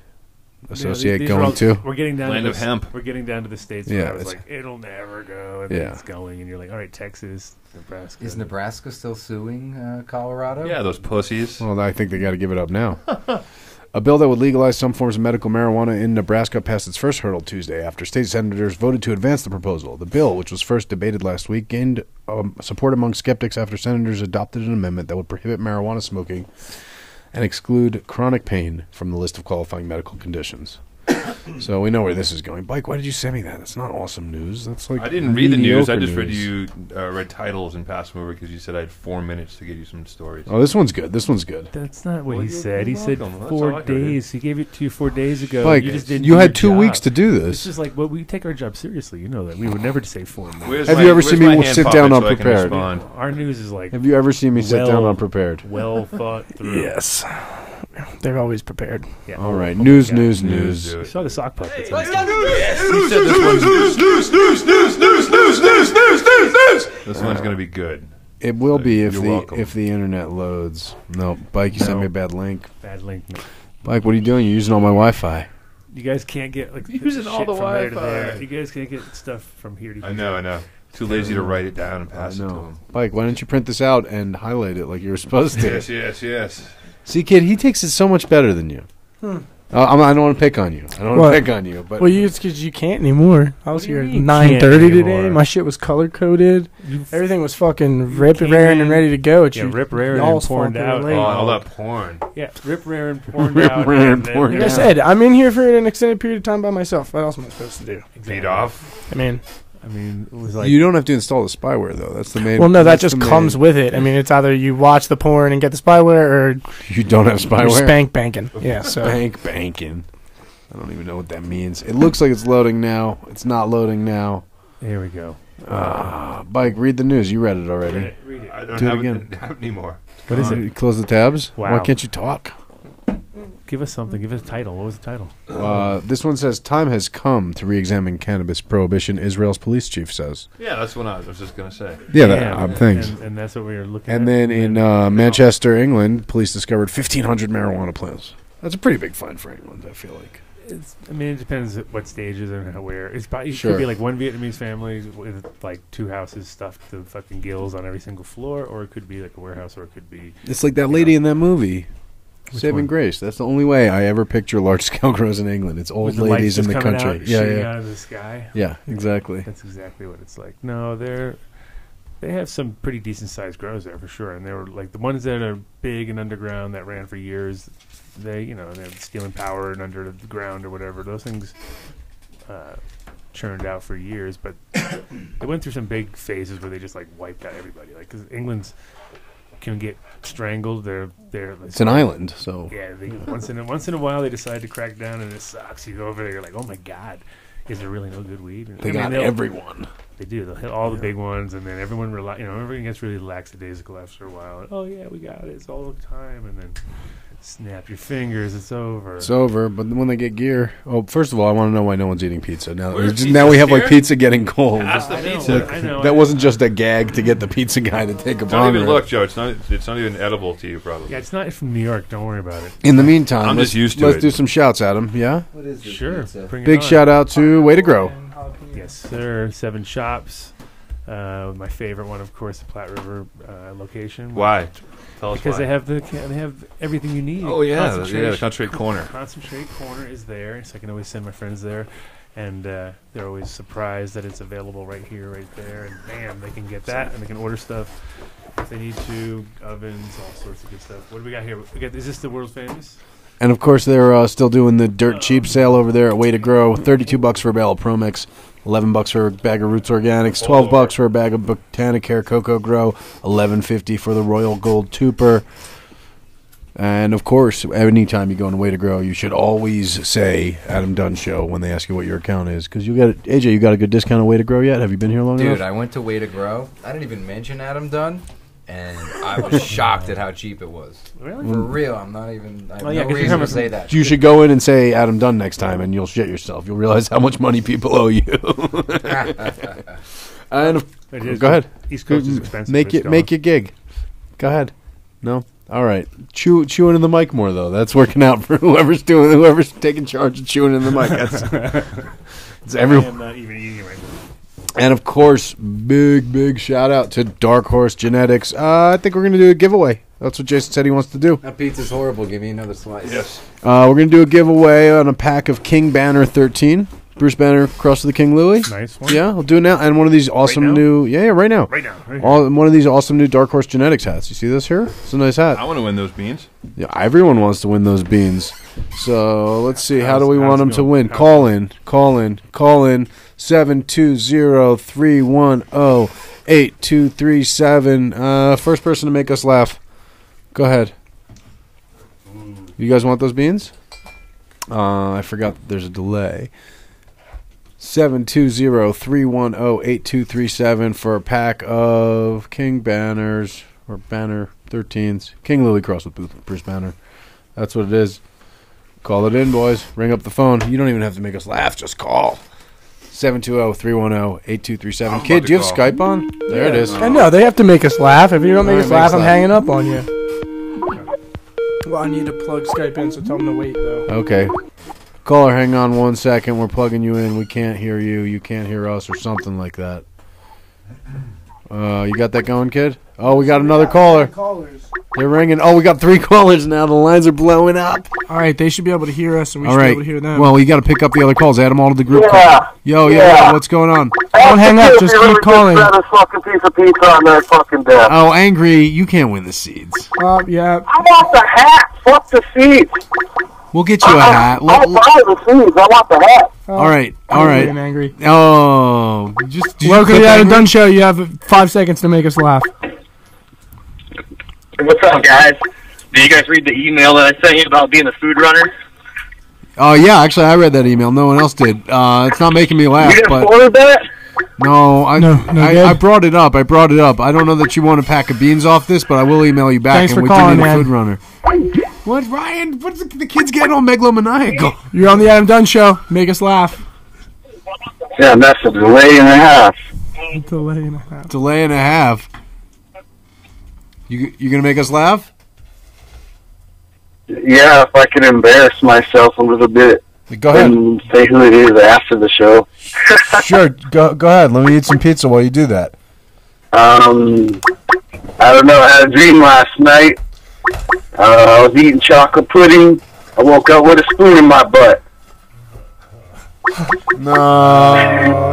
associate these are going all- to. We're getting down Land to of this- hemp. We're getting down to the states Yeah, where I was it's- like, it'll never go, and Yeah. then it's going, and you're like, all right, Texas, Nebraska. Is Nebraska still suing Colorado? Yeah, those pussies. Well, I think they got to give it up now. A bill that would legalize some forms of medical marijuana in Nebraska passed its first hurdle Tuesday after state senators voted to advance the proposal. The bill, which was first debated last week, gained support among skeptics after senators adopted an amendment that would prohibit marijuana smoking and exclude chronic pain from the list of qualifying medical conditions. So we know where this is going. Bike, why did you send me that? That's not awesome news. That's like I didn't read the news. I just mediocre read titles and passed them over because you said I had 4 minutes to get you some stories. Oh, this one's good. This one's good. That's not what Well, he you're said. He said welcome. That's all I 4 heard. days. He gave it to you 4 days ago. Bike, you just didn't. you do had your 2 job. weeks to do This this. is like, well, we take our job seriously. You know that. We would never say 4 minutes. Have you ever seen me sit down unprepared? Our news is like. Have you ever seen me sit down unprepared? Well thought through. Yes. They're always prepared. Yeah. All right. News. You saw the sock puppets. He said this one's This one's going to be good. It will be if You're the welcome. internet loads. No, Bike, you sent me a bad link. Bad link. No. Bike, what are you doing? You're using all my Wi-Fi. You guys can't get like Using shit all the from there to Wi-Fi. there. You guys can't get stuff from here to here. I know. Too lazy to write it down and pass it to him. Bike, why don't you print this out and highlight it like you were supposed to? Yes. See, kid, he takes it so much better than you. I don't want to pick on you. I don't want to pick on you. But Well, it's because you can't anymore. I was do you here at mean 9:30 can't today. anymore? My shit was color coded. Everything was fucking rip came raring and in- ready to go. It's Yeah, your- rip raring y'all's and porned fault they were out. late. Oh, all that porn. Yeah, rip raring, porn Rip out. raring, and then- porn Like I out. said, I'm in here for an extended period of time by myself. What else am I supposed to do? Beat off. I mean, it was like you don't have to install the spyware, though. That's the main. well, no, that that's just the comes main- with it. I mean, it's either you watch the porn and get the spyware, or You don't have you're spyware. spank banking. Yeah, so Banking. I don't even know what that means. It looks like it's loading now. It's not loading now. There we go. Bike, read the news. You read it already. Read it. I don't Do it have again. it have it anymore. What is it? Close the tabs. Wow. Why can't you talk? Give us something. Give us a title. What was the title? This one says, time has come to re-examine cannabis prohibition, Israel's police chief says. Yeah, that's what I was just going to say. Yeah, thanks. And that's what we were looking at. And then in Manchester, England, police discovered 1,500 marijuana plants. That's a pretty big find for England, I feel like. It depends at what stages and where. It Sure. could be like one Vietnamese family with like 2 houses stuffed to fucking gills on every single floor, or it could be like a warehouse, or it could be. It's like that lady in that movie, Saving one? Grace. That's the only way I ever picture large-scale grows in England. It's old With the ladies lights in just the coming country. out, Yeah, shooting yeah. out of the sky. Yeah, exactly. That's exactly what it's like. No, they have some pretty decent sized grows there for sure, and they were like the ones that are big and underground that ran for years. They're stealing power and under the ground or whatever. Those things churned out for years, but they went through some big phases where they just like wiped out everybody. Like, because England's can get strangled. They're It's an island, so yeah. Once in a while they decide to crack down, and it sucks. You go over there, you're like, oh my god, is there really no good weed? they got everyone. They do. They'll hit all the big ones, and then everyone everyone gets really lackadaisical after a while. Oh yeah, we got it. It's all the time, and then snap your fingers. It's over. It's over, but when they get gear... Oh, first of all, I want to know why no one's eating pizza. Now Where's now we have pizza like pizza getting cold. Pass the I know, pizza. I know. That wasn't just a gag to get the pizza guy to take a Don't even boner. look, Joe. It's not even edible to you, probably. Yeah, it's not from New York. Don't worry about it. In the meantime, I'm let's, just used to let's it. do some shouts at him, yeah? What is this Sure. pizza? Bring it Big on. shout out to Way to Grow. Yes, sir. 7 shops. My favorite one, of course, the Platte River location. Why? Tell us Because why. they have everything you need. Oh, yeah. Concentration. Yeah, the Concentrate Corner. Concentrate Corner is there, so I can always send my friends there. And they're always surprised that it's available right here, right there. And bam, they can get that, and they can order stuff if they need to. Ovens, all sorts of good stuff. What do we got here? Is this the world famous? And of course, they're still doing the dirt cheap sale over there at Way to Grow. $32 for a barrel of Promix, $11 for a bag of Roots Organics, $12 for a bag of Botanicare Cocoa Grow, $11.50 for the Royal Gold Tooper. And of course, anytime you go on Way to Grow, you should always say Adam Dunn Show when they ask you what your account is, because you got AJ. You got a good discount on Way to Grow yet? Have you been here long Dude, enough? I went to Way to Grow. I didn't even mention Adam Dunn, and I was shocked at how cheap it was. Really? For real, I'm not even. I have yeah, no 'cause you're reason coming to say that. You should go in and say Adam Dunn next time, and you'll shit yourself. You'll realize how much money people owe you. And go ahead. East Coast is expensive. Make but it it's make your gig. Go ahead. No. All right. Chewing in the mic more though. That's working out for whoever's taking charge of chewing in the mic. It's everyone. I'm not even eating it right now. And of course, big shout out to Dark Horse Genetics. I think we're gonna do a giveaway. That's what Jason said he wants to do. That pizza's horrible. Give me another slice. Yes. We're gonna do a giveaway on a pack of King Banner 13. Bruce Banner cross to the King Louie. Nice one. Yeah, I'll do it now. And one of these awesome now? new... Yeah, right now. Right now. Right One of these awesome new Dark Horse Genetics hats. You see this here? It's a nice hat. I want to win those beans. Yeah, everyone wants to win those beans. So let's see. How do we How's want it them to going? win? Call in. 720-310-8237. First person to make us laugh. Go ahead. You guys want those beans? I forgot that there's a delay. 720-310-8237 for a pack of King Banners or Banner 13s. King Louie cross with Bruce Banner. That's what it is. Call it in, boys. Ring up the phone. You don't even have to make us laugh. Just call. 720-310-8237. Kid, do you have Skype on? There it is. I know, they have to make us laugh. If you don't make Alright, us laugh, make us I'm laugh. hanging up on you. Well, I need to plug Skype in, so tell them to wait, though. Okay. Caller, hang on 1 second. We're plugging you in. We can't hear you. You can't hear us or something like that. You got that going, kid? Oh, we got another caller. They're ringing. Oh, we got 3 callers now. The lines are blowing up. All right, they should be able to hear us, and we All should be right. able to hear them. Well, you got to pick up the other calls. Add them all to the group call. Yo, what's going on? Don't hang up. Just keep calling. This fucking piece of pizza on their fucking desk. Oh, Angry, you can't win the seeds. Yeah. I want the hat. Fuck the seeds. We'll get you a hat. I'll buy the seeds. I want the hat. All right. I'm angry. Oh, just Welcome to the Adam Dunn Show. You have 5 seconds to make us laugh. What's up, guys? Did you guys read the email that I sent you about being a food runner? Oh, yeah, actually, I read that email. No one else did. It's not making me laugh. You didn't but forward that? No, I good. brought it up. I don't know that you want a pack of beans off this, but I will email you back. Thanks and for we calling, do need a man. food runner. What, Ryan? What's the kid's getting all megalomaniacal? You're on the Adam Dunn Show. Make us laugh. Yeah, that's a delay and a half. Delay and a half. Delay and a half. You gonna make us laugh? Yeah, if I can embarrass myself a little bit. Go ahead. And say who it is after the show. Sure. Go ahead. Let me eat some pizza while you do that. I don't know. I had a dream last night. I was eating chocolate pudding. I woke up with a spoon in my butt. No,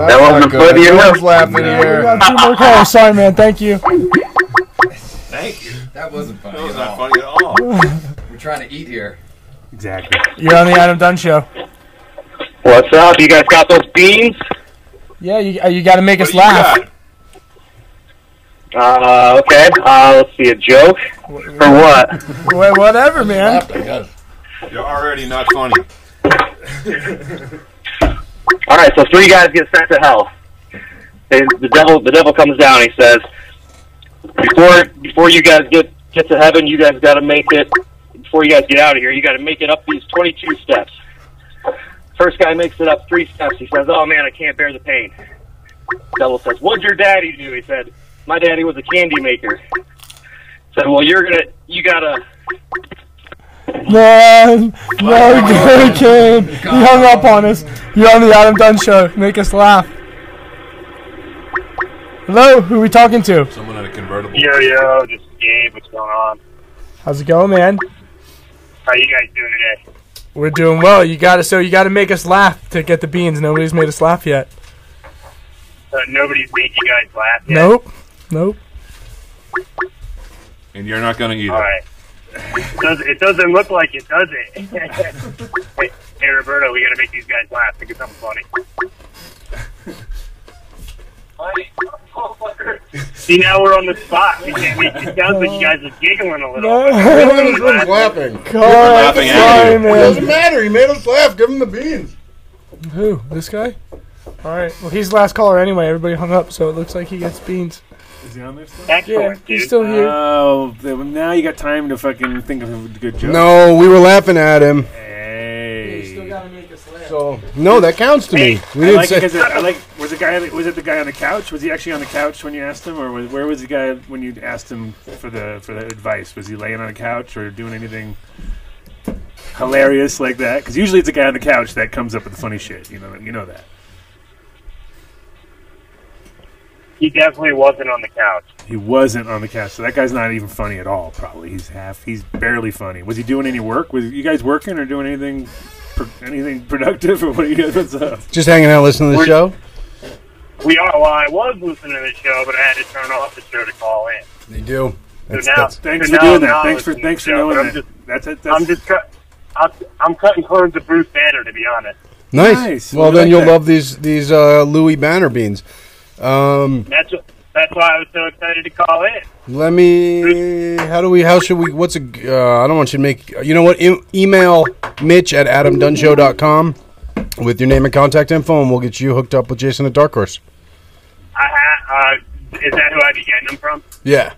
That wasn't funny enough. laughing We here. got 2 more callers. Sorry, man. Thank you. Thank you. That wasn't funny That was at not all. funny at all. We're trying to eat here. Exactly. You're on the Adam Dunn Show. What's up? You guys got those beans? Yeah, you got to make us What do you laugh. got? Okay. Let's see, a joke? For what? Whatever, man. You're already not funny. Alright, so 3 guys get sent to hell. The devil comes down, he says, before you guys get to heaven, you guys gotta make it, before you guys get out of here, you gotta make it up these 22 steps. First guy makes it up 3 steps. He says, oh man, I can't bear the pain. The devil says, what'd your daddy do? He said, my daddy was a candy maker. He said, well, you gotta... Man, no, kid. He hung up on us. You're on the Adam Dunn Show. Make us laugh. Hello, who are we talking to? Someone in a convertible. Yo, just Gabe, what's going on? How's it going, man? How you guys doing today? We're doing well. You got to make us laugh to get the beans. Nobody's made us laugh yet. Nobody's made you guys laugh yet? Nope. And you're not going to eat it. Alright. It doesn't look like it, does it? hey, Roberto, we gotta make these guys laugh. Think of something funny. See, now we're on the spot. It sounds like you guys are giggling a little. Everyone's laughing. Laughing at you. It doesn't matter. He made us laugh. Give him the beans. Who? This guy? All right. Well, he's the last caller anyway. Everybody hung up, so it looks like he gets beans. Is he on there still? Excellent, Yeah, dude. he's still here. Oh, now you got time to fucking think of a good joke. No, we were laughing at him. Hey. gotta make us laugh. So no, that counts to me. We I didn't like say. it 'cause was it the guy on the couch? Was he actually on the couch when you asked him, or where was the guy when you asked him for the advice? Was he laying on the couch or doing anything hilarious like that? Because usually it's a guy on the couch that comes up with the funny shit. You know that. He definitely wasn't on the couch. He wasn't on the couch, so that guy's not even funny at all. Probably he's barely funny. Was he doing any work? Was you guys working or doing anything anything productive, or what are you guys? What's up? Just hanging out, listening to the show. We are. Well, I was listening to the show, but I had to turn off the show to call in. They do. Thanks for doing that. Thanks for knowing that. I'm cutting corners of Bruce Banner, to be honest. Nice. Well, then you'll love these Louis Banner beans. That's why I was so excited to call in. Let me. How should we? What's a? I don't want you to make. You know what? Email Mitch at AdamDunnShow.com with your name and contact info, and we'll get you hooked up with Jason at Dark Horse. Is that who I'd be getting them from? Yeah.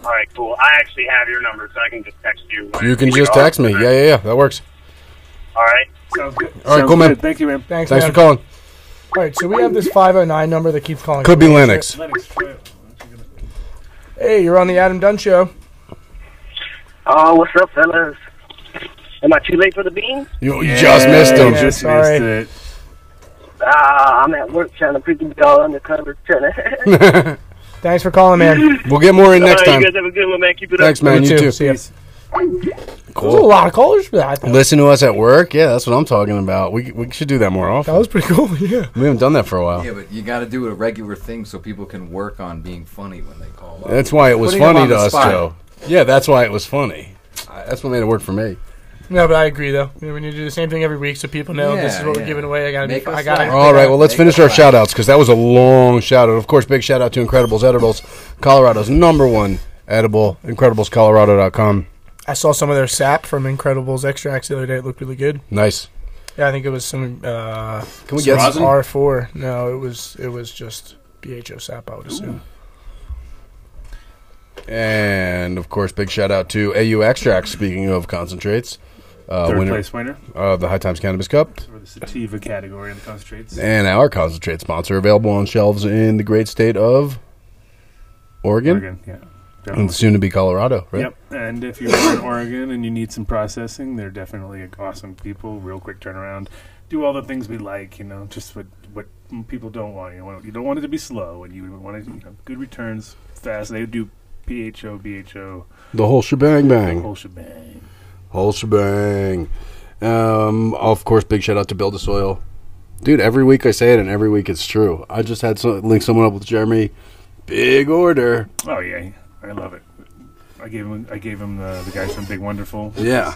All right, cool. I actually have your number, so I can just text you. You can just text me. Yeah. That works. All right. Sounds good. All right, cool, man. Thank you, man. Thanks for calling. All right, so we have this 509 number that keeps calling. Could be Lennox. Hey, you're on the Adam Dunn Show. Oh, what's up, fellas? Am I too late for the beans? You just missed them. Just missed it. I'm at work trying to freaking be all undercover. Thanks for calling, man. We'll get more in next time. You guys have a good one, man. Keep it Thanks, up. man. You too. See ya. Cool. There's a lot of callers for that. Listen to us at work. Yeah, that's what I'm talking about. We should do that more often. That was pretty cool. Yeah. We haven't done that for a while. Yeah, but you got to do a regular thing so people can work on being funny when they call up. That's why it was funny to us, Joe. Yeah, that's why it was funny. That's what made it work for me. No, but I agree though. We need to do the same thing every week so people know this is what we're giving away. All right, well, let's finish our shout outs because that was a long shout out. Of course, big shout out to Incredibles Edibles, Colorado's #1 edible, IncrediblesColorado.com. I saw some of their sap from Incredibles extracts the other day. It looked really good. Nice. Yeah, I think it was some. Can we get some R4? No, it was just BHO sap, I would assume. And of course, big shout out to AU Extracts. Speaking of concentrates, third place winner of the High Times Cannabis Cup, for the sativa category in the concentrates, and our concentrate sponsor, available on shelves in the great state of Oregon. Yeah. And soon to be Colorado, right? Yep. And if you're in Oregon and you need some processing, they're definitely awesome people. Real quick turnaround. Do all the things we like, just what people don't want. You don't want it to be slow, and you want it, good returns, fast. They do PHO, BHO. The whole shebang bang. The whole shebang. Whole shebang. Of course, big shout out to Build a Soil. Dude, every week I say it, and every week it's true. I just had link someone up with Jeremy. Big order. Oh, yeah. I love it. I gave him the guys from Big Wonderful. Yeah.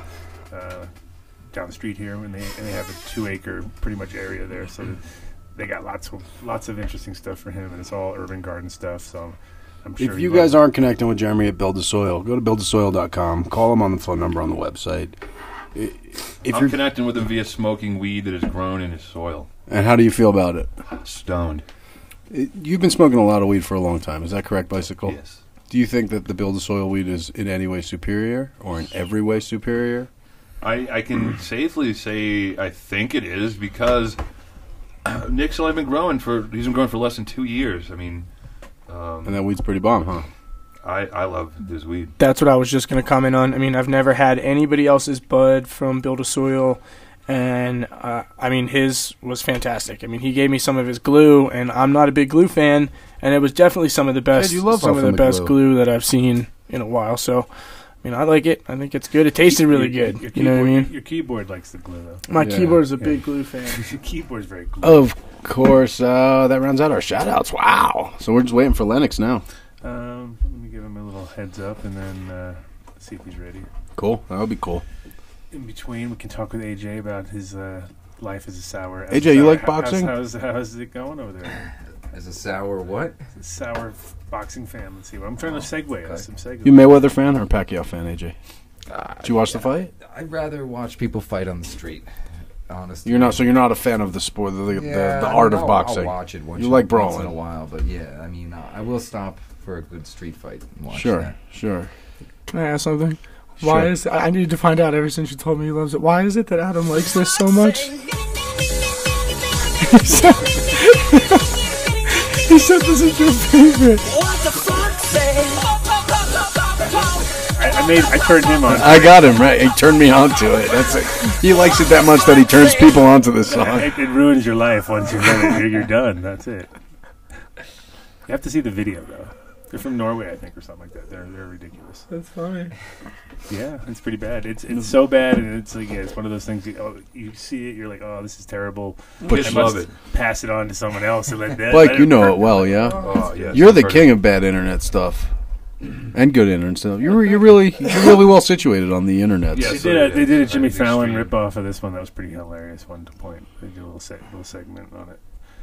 Down the street here, and they have a 2-acre pretty much area there, so they got lots of interesting stuff for him, and it's all urban garden stuff. So I'm sure. If you guys aren't connecting with Jeremy at Build a Soil, go to buildasoil.com. Call him on the phone number on the website. I'm connecting with him via smoking weed that is grown in his soil. And how do you feel about it? Stoned. You've been smoking a lot of weed for a long time. Is that correct, Bicycle? Yes. Do you think that the Build a Soil weed is in any way superior or in every way superior? I can safely say I think it is because Nick's only been growing he's been growing for less than 2 years. I mean, and that weed's pretty bomb, huh? I love this weed. That's what I was just going to comment on. I mean, I've never had anybody else's bud from Build a Soil, and I mean, his was fantastic. I mean, he gave me some of his glue, and I'm not a big glue fan, and it was definitely some of the best, glue that I've seen in a while. So, I mean, I like it. I think it's good. It tasted really good. You know what I mean? Your keyboard likes the glue, though. My keyboard is a big glue fan. Your keyboard's very glue. Of course, that rounds out our shout-outs. Wow. So we're just waiting for Lennox now. Let me give him a little heads up, and then see if he's ready. Cool. That would be cool. In between, we can talk with AJ about his life as a sour. AJ, you like boxing? How's it going over there? As a sour what? As a sour boxing fan. Let's see. I'm trying to segue us. You Mayweather fan or Pacquiao fan, AJ? Did you watch the fight? I'd rather watch people fight on the street. Honestly, you're not a fan of the sport, the art of boxing. I'll watch it once. You like brawling once in a while, but yeah, I mean, I will stop for a good street fight and watch Sure. Can I ask something? Why is I needed to find out ever since you told me he loves it. Why is it that Adam likes this so much? He said this is your favorite. I turned him on. I got him right. He turned me on to it. That's it. He likes it that much that he turns people onto this song. It ruins your life once you've done it. You're done. That's it. You have to see the video though. They're from Norway, I think, or something like that. They're ridiculous. That's funny. Yeah, it's pretty bad. It's so bad, and it's like it's one of those things. You see it, you're like, oh, this is terrible. But you love it. Pass it on to someone else and let that. Like, you know it well, yeah. Oh, yes, You're I've the heard king it. of bad internet stuff. And good internet stuff. You're really well situated on the internet. Yes. They did a Jimmy Right, Fallon extreme. ripoff of this one that was pretty hilarious. One point, they did a little segment on it.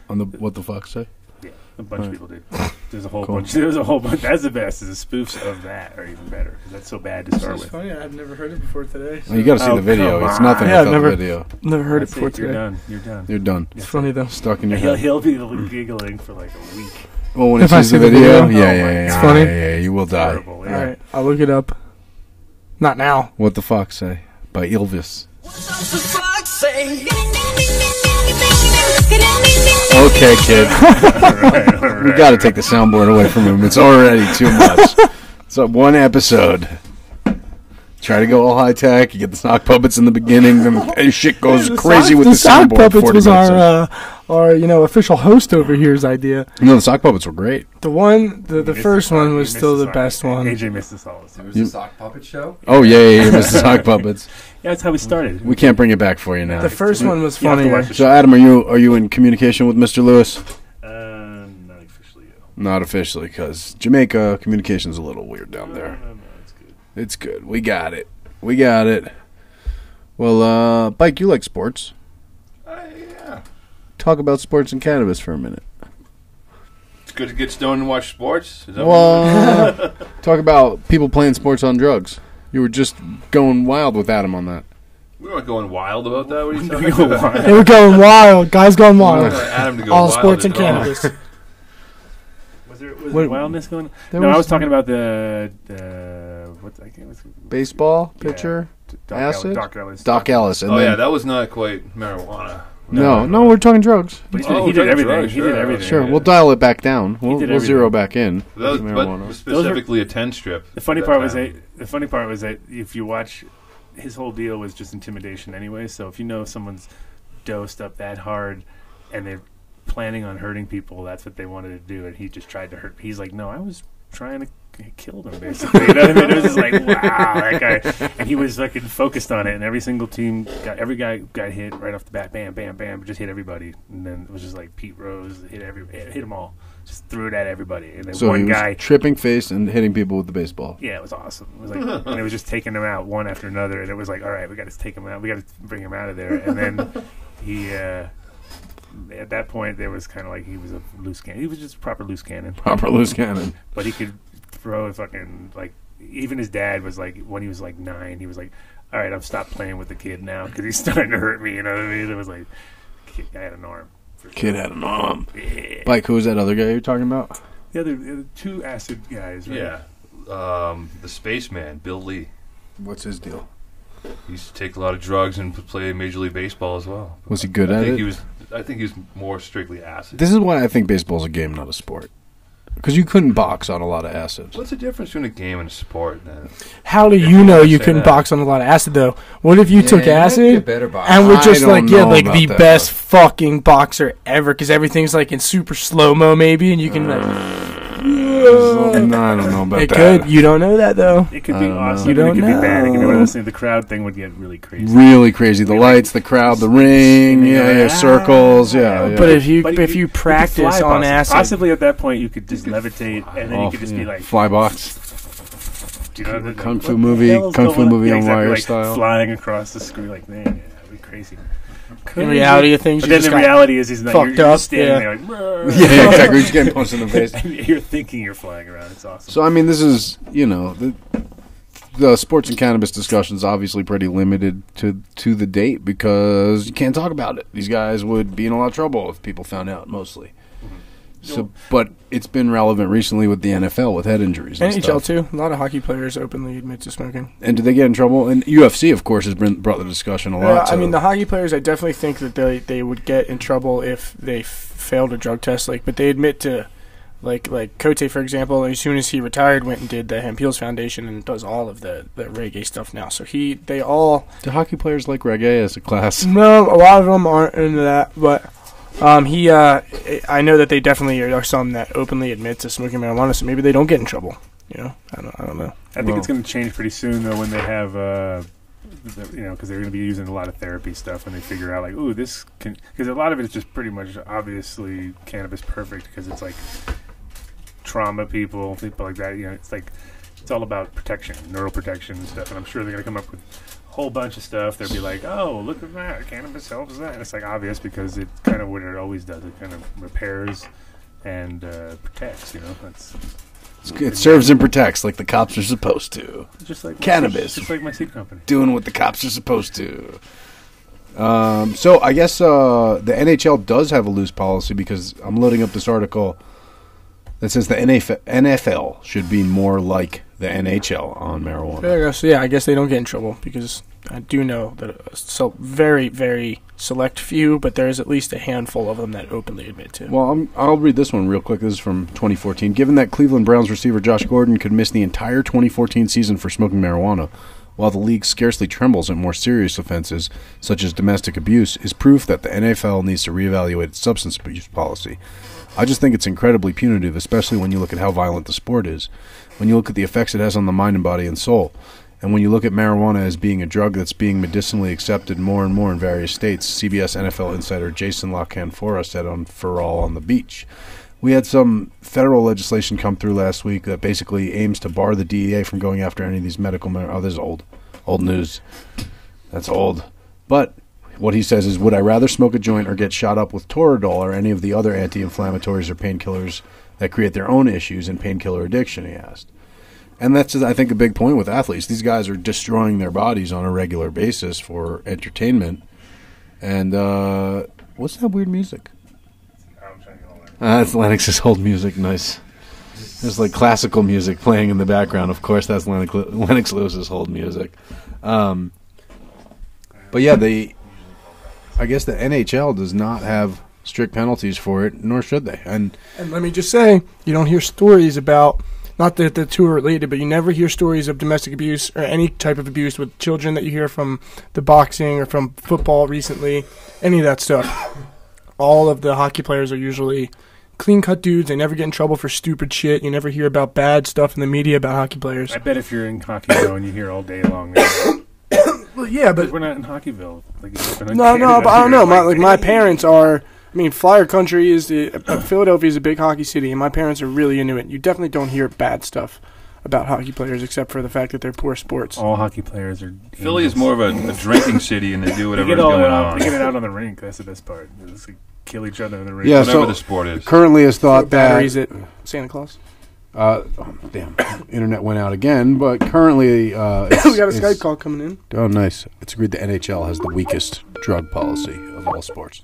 On the what the fuck say? Yeah, a bunch of people did. There's a whole Cool. bunch. There's a whole bunch. That's the best. Is the spoofs of that are even better because that's so bad to start It's with. funny. I've never heard it before today. Well, you got to see the video. come It's nothing on. Yeah, without never- the video. Never heard That's it before You're today. done. You're done. You're done. It's funny though. Stuck in your He'll head. be giggling for like a week. Well, when If he I sees see the the video, video? yeah, Oh yeah, my yeah, It's funny. yeah, you will die. Terrible. All Yeah. right, I'll look it up. Not now. What the fuck say by Elvis? Okay, kid. We got to take the soundboard away from him. It's already too much. So one episode. Try to go all high tech. You get the sock puppets in the beginning, then shit goes crazy with the sock soundboard. puppets 40 was minutes in. our official host over here's idea. No, the sock puppets were great. The one, the first one was You missed still the sock. best one. AJ missed us all. It was a sock puppet show. Oh yeah, Mr. Sock Puppets. Yeah, that's how we started. We can't bring it back for you now. The first one was You have to funnier. watch the So Adam, are you in communication with Mr. Lewis? Not officially. Not officially, because Jamaica communication's a little weird down there. No, it's good. It's good. We got it. We got it. Well, Bike, you like sports. Yeah. Talk about sports and cannabis for a minute. It's good to get stoned and watch sports. Is that what Well, talk about people playing sports on drugs. You were just going wild with Adam on that. we weren't going wild about that. What are you talking about? They were going wild. Guys going I wild. want Adam to go All wild sports as and well. cannabis. Was What- there wildness going on? there No, I was- was talking about the what I can't. Baseball pitcher, acid? Doc Ellis. Doc Ellis. And Oh then, yeah, that was not quite marijuana. no, we're talking drugs. But he Oh, did drug- everything. drugs, He did sure. everything. Sure, Yeah. we'll dial it back down. We'll did zero everything. back in. That was, Marijuana. but specifically a 10 strip. The funny at part that was time. that if you watch, his whole deal was just intimidation anyway. So if you know someone's dosed up that hard and they're planning on hurting people, that's what they wanted to do, and he just tried to hurt. He's like, no, I was trying to kill them, basically. You know what I mean? It was just like, wow, that guy. And he was fucking focused on it, and every single team every guy got hit right off the bat, bam, bam, bam, just hit everybody. And then it was just like Pete Rose hit them all, just threw it at everybody. And then So one he was guy. tripping face and hitting people with the baseball. Yeah, it was awesome. It was like, and it was just taking them out one after another, and it was like, all right, we got to take him out. We got to bring him out of there. And then he, at that point, there was kind of like he was a loose cannon. He was just a proper loose cannon. Proper loose cannon. But he could throw a fucking like. Even his dad was like, when he was like 9, he was like, all right, I've stopped playing with the kid now because he's starting to hurt me. You know what I mean? It was like, I had an arm. Kid had an arm. Yeah. Mike, who was that other guy you're talking about? The other two acid guys, right? Yeah. The spaceman, Bill Lee. What's his deal? He used to take a lot of drugs and play Major League Baseball as well. Was he good I at think it? I think he was more strictly acid. This is why I think baseball's a game, not a sport. Because you couldn't box on a lot of acid. What's the difference between a game and a sport, then? How do you know you Say couldn't that. box on a lot of acid though? What if you Yeah, took you might be a acid better boxer. and we're I just don't like know like about the that, best fucking boxer ever because everything's like in super slow mo maybe and you can like. I don't know about It that. could. You don't know that though. It could I be don't know. awesome. You and don't it could be bad. It could be one of know. those things. The crowd thing would get really crazy. Really crazy. The lights, the crowd, the ring, yeah, circles, yeah. But if you But if you could practice fly on possibly. acid, possibly at that point you could just levitate, and then you could just be like, fly box. do you know, like, Kung what Fu the movie- hell's Kung Fu going movie on exactly, wire like, style. flying across the screen, like man, yeah, that'd be crazy. in reality of things, But you then just the got reality is he's not. fucked You're up, just standing yeah. there like, "Brr." Yeah, exactly. You're just getting punched in the face. And you're thinking you're flying around. It's awesome. So, I mean, this is, the sports and cannabis discussion is obviously pretty limited to the date because you can't talk about it. These guys would be in a lot of trouble if people found out, mostly. So, but it's been relevant recently with the NFL with head injuries and NHL stuff. too. A lot of hockey players openly admit to smoking. And do they get in trouble? And UFC, of course, has brought the discussion a lot. I mean, too. the hockey players, I definitely think that they would get in trouble if they failed a drug test. But they admit to, like Cote, for example, as soon as he retired, went and did the Hemp Heals Foundation and does all of the reggae stuff now. So they all. Do hockey players like reggae as a class? No, a lot of them aren't into that, but I know that they definitely are some that openly admit to smoking marijuana, so maybe they don't get in trouble. I don't know. I think it's going to change pretty soon, though, when they have, because they're going to be using a lot of therapy stuff when they figure out, like, ooh, this can, because a lot of it is just pretty much obviously cannabis perfect, because it's like trauma people like that. It's like it's all about protection, neural protection and stuff. And I'm sure they're going to come up with a whole bunch of stuff. They'll be like, oh, look at that, cannabis helps that. And it's like obvious because it's kind of what it always does. It kind of repairs and protects. It serves and protects like the cops are supposed to. Just like cannabis. Just like my seed company. Doing what the cops are supposed to. So I guess the NHL does have a loose policy because I'm loading up this article that says the NFL should be more like the NHL on marijuana. I guess they don't get in trouble because I do know that a very, very select few, but there is at least a handful of them that openly admit to. Well, I'll read this one real quick. This is from 2014. Given that Cleveland Browns receiver Josh Gordon could miss the entire 2014 season for smoking marijuana, while the league scarcely trembles at more serious offenses, such as domestic abuse, is proof that the NFL needs to reevaluate its substance abuse policy. I just think it's incredibly punitive, especially when you look at how violent the sport is, when you look at the effects it has on the mind and body and soul, and when you look at marijuana as being a drug that's being medicinally accepted more and more in various states. CBS NFL insider Jason La Canfora said on For All on the Beach. We had some federal legislation come through last week that basically aims to bar the DEA from going after any of these medical this is old news. That's old. But what he says is, would I rather smoke a joint or get shot up with Toradol or any of the other anti-inflammatories or painkillers that create their own issues in painkiller addiction, he asked. And that's, I think, a big point with athletes. These guys are destroying their bodies on a regular basis for entertainment. And what's that weird music? That's Lennox's old music. Nice. There's like classical music playing in the background. Of course, that's Lennox Lewis's old music. But yeah, I guess the NHL does not have strict penalties for it, nor should they. And let me just say, you don't hear stories about, not that the two are related, but you never hear stories of domestic abuse or any type of abuse with children that you hear from the boxing or from football recently, any of that stuff. All of the hockey players are usually clean-cut dudes. They never get in trouble for stupid shit. You never hear about bad stuff in the media about hockey players. I bet if you're in hockey, though, and you hear all day long. Well, yeah, but we're not in Hockeyville. No, but I don't know. My parents are. I mean, Flyer Country is Philadelphia is a big hockey city, and my parents are really into it. You definitely don't hear bad stuff about hockey players, except for the fact that they're poor sports. All hockey players are. Philly is more of a drinking city, and they do whatever's going on. They get it out on the rink. That's the best part. They just kill each other in the rink. Yeah, whatever the sport is. Currently, it's thought that batteries at Santa Claus. Damn, internet went out again. But currently, we got a Skype call coming in. Oh, nice. It's agreed the NHL has the weakest drug policy of all sports.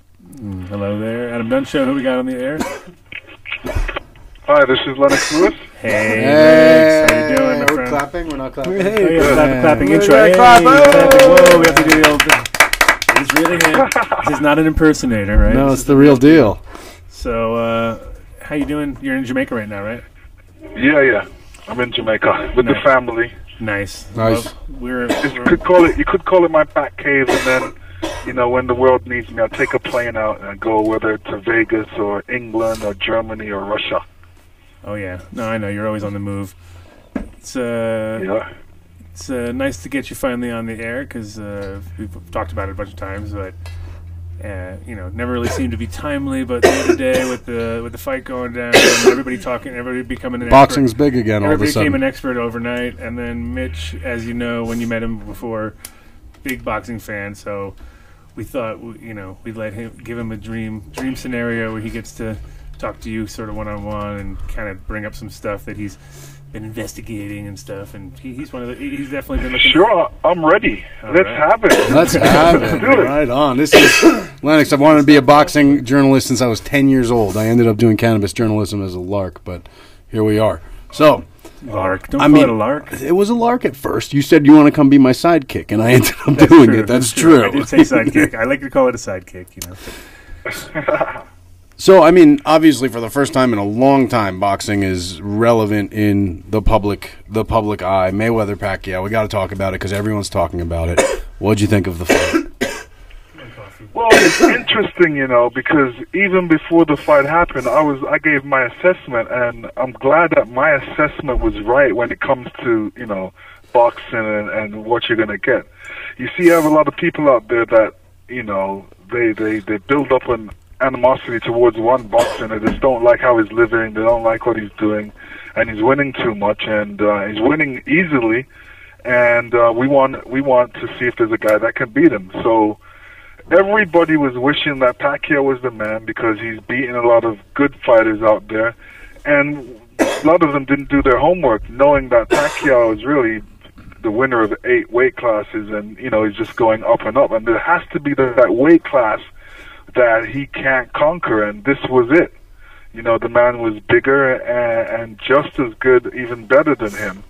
Hello there, Adam Dunn Show. Who we got on the air? Hi, this is Lennox Lewis. Hey, Lennox. How you doing, my friend? We're clapping. We're not clapping. Hey, clapping intro. Hey, clapping. Whoa, we have to do the old thing. He's really him. This is not an impersonator, right? No, it's the real deal. So, how you doing? You're in Jamaica right now, right? Yeah. I'm in Jamaica with the family. Nice. Nice. Well, you could call it my back cave, and then, when the world needs me, I'll take a plane out and go, whether to Vegas or England or Germany or Russia. Oh yeah, no, I know you're always on the move. It's It's nice to get you finally on the air because we've talked about it a bunch of times, but never really seemed to be timely. But the other day with the fight going down, and everybody talking, everybody becoming an boxing's expert. Big again. All of a sudden, everybody became an expert overnight, and then Mitch, as you know, when you met him before, big boxing fan. So we thought we'd let him give him a dream scenario where he gets to talk to you sort of one-on-one and kind of bring up some stuff that he's been investigating and stuff, and he's definitely been looking. Sure, I'm ready. Let's have it. Let's have it. Right on. This is Lennox. I've wanted to be a boxing journalist since I was 10 years old. I ended up doing cannabis journalism as a lark, but here we are. So, lark. Don't call it a lark. It was a lark at first. You said you want to come be my sidekick, and I ended up doing it. That's true. I did say sidekick. I like to call it a sidekick. So, obviously, for the first time in a long time, boxing is relevant in the public eye. Mayweather, Pacquiao, we got to talk about it because everyone's talking about it. What'd you think of the fight? Well, it's interesting, because even before the fight happened, I gave my assessment, and I'm glad that my assessment was right when it comes to, boxing and what you're going to get. You see, you have a lot of people out there that, they build up an animosity towards one boxer, and they just don't like how he's living, they don't like what he's doing, and he's winning too much, and he's winning easily, and we want to see if there's a guy that can beat him. So everybody was wishing that Pacquiao was the man because he's beaten a lot of good fighters out there, and a lot of them didn't do their homework, knowing that Pacquiao is really the winner of 8 weight classes, and he's just going up and up, and there has to be that weight class that he can't conquer, and this was it. The man was bigger and just as good, even better than him.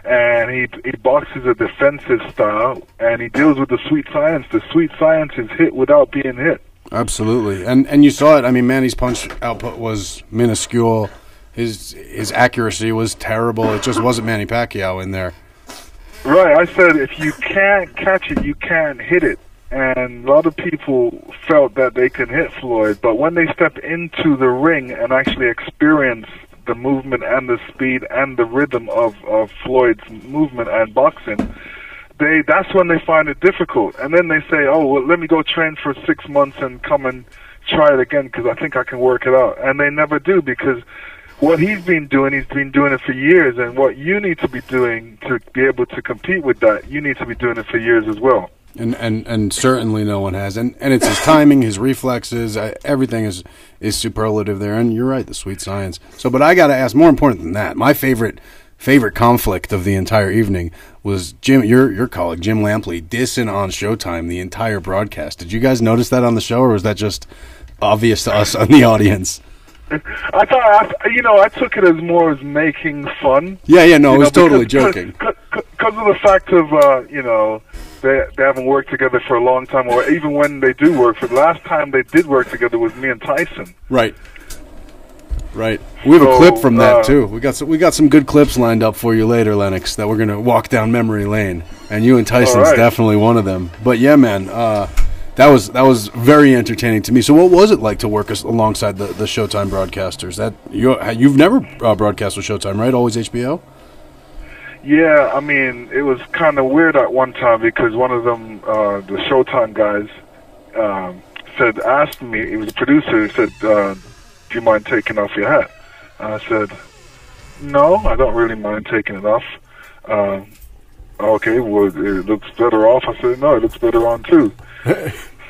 And he boxes a defensive style, and he deals with the sweet science. The sweet science is hit without being hit. Absolutely. And you saw it. I mean, Manny's punch output was minuscule. His accuracy was terrible. It just wasn't Manny Pacquiao in there. Right. I said if you can't catch it, you can't hit it. And a lot of people felt that they can hit Floyd, but when they step into the ring and actually experience the movement and the speed and the rhythm of Floyd's movement and boxing, that's when they find it difficult. And then they say, oh, well, let me go train for 6 months and come and try it again because I think I can work it out. And they never do, because what he's been doing it for years, and what you need to be doing to be able to compete with that, you need to be doing it for years as well. And certainly no one has. And it's his timing, his reflexes, everything is superlative there. And you're right, the sweet science. So, but I got to ask, more important than that, my favorite conflict of the entire evening was your colleague, Jim Lampley, dissing on Showtime the entire broadcast. Did you guys notice that on the show, or was that just obvious to us on the audience? I thought, I took it as more as making fun. Yeah, no, it was totally joking. Because of the fact of, they haven't worked together for a long time, or even when they do work. For the last time they did work together was me and Tyson. Right. We have a clip from that too. We got some good clips lined up for you later, Lennox, that we're gonna walk down memory lane, and you and Tyson's definitely one of them. But yeah, man, that was very entertaining to me. So what was it like to work alongside the Showtime broadcasters? You've never broadcast with Showtime, right? Always HBO. Yeah, I mean, it was kind of weird at one time because one of them, the Showtime guys, asked me, he was a producer, he said, do you mind taking off your hat? And I said, no, I don't really mind taking it off. Okay, well, it looks better off. I said, no, it looks better on too.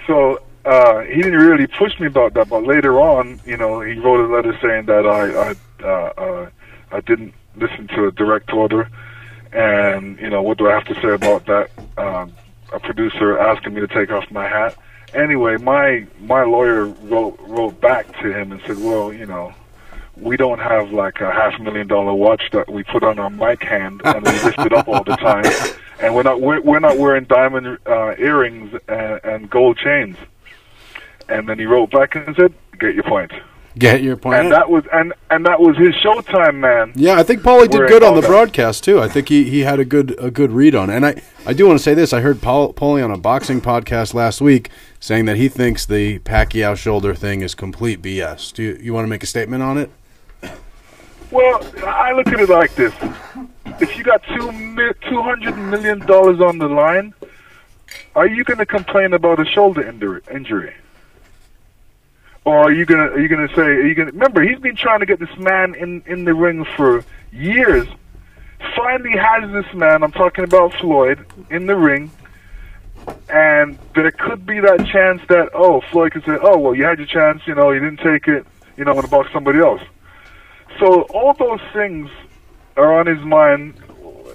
So he didn't really push me about that, but later on, he wrote a letter saying that I didn't listen to a direct order. And, what do I have to say about that? A producer asking me to take off my hat. Anyway, my lawyer wrote back to him and said, well, we don't have like a $500,000 watch that we put on our mic hand and we lift it up all the time. And we're not wearing diamond earrings and gold chains. And then he wrote back and said, get your point. Get your point. And that was his Showtime man. Yeah, I think Paulie did good on the broadcast too. I think he had a good read on it. And I do want to say this. I heard Paulie on a boxing podcast last week saying that he thinks the Pacquiao shoulder thing is complete BS. Do you want to make a statement on it? Well, I look at it like this. If you got $200 million on the line, are you going to complain about a shoulder injury? Or are you gonna remember, he's been trying to get this man in the ring for years. Finally has this man, I'm talking about Floyd, in the ring, and there could be that chance that Floyd could say, oh well, you had your chance, you didn't take it, I'm gonna box somebody else. So all those things are on his mind.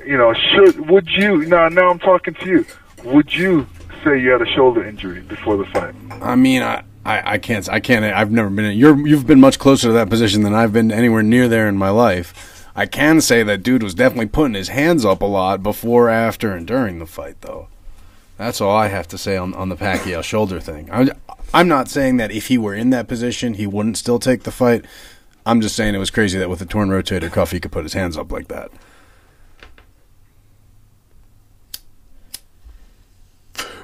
Would you now I'm talking to you, would you say you had a shoulder injury before the fight? I mean, I can't. I've never been in. You've been much closer to that position than I've been anywhere near there in my life. I can say that dude was definitely putting his hands up a lot before, after, and during the fight, though. That's all I have to say on the Pacquiao shoulder thing. I'm not saying that if he were in that position, he wouldn't still take the fight. I'm just saying it was crazy that with a torn rotator cuff, he could put his hands up like that.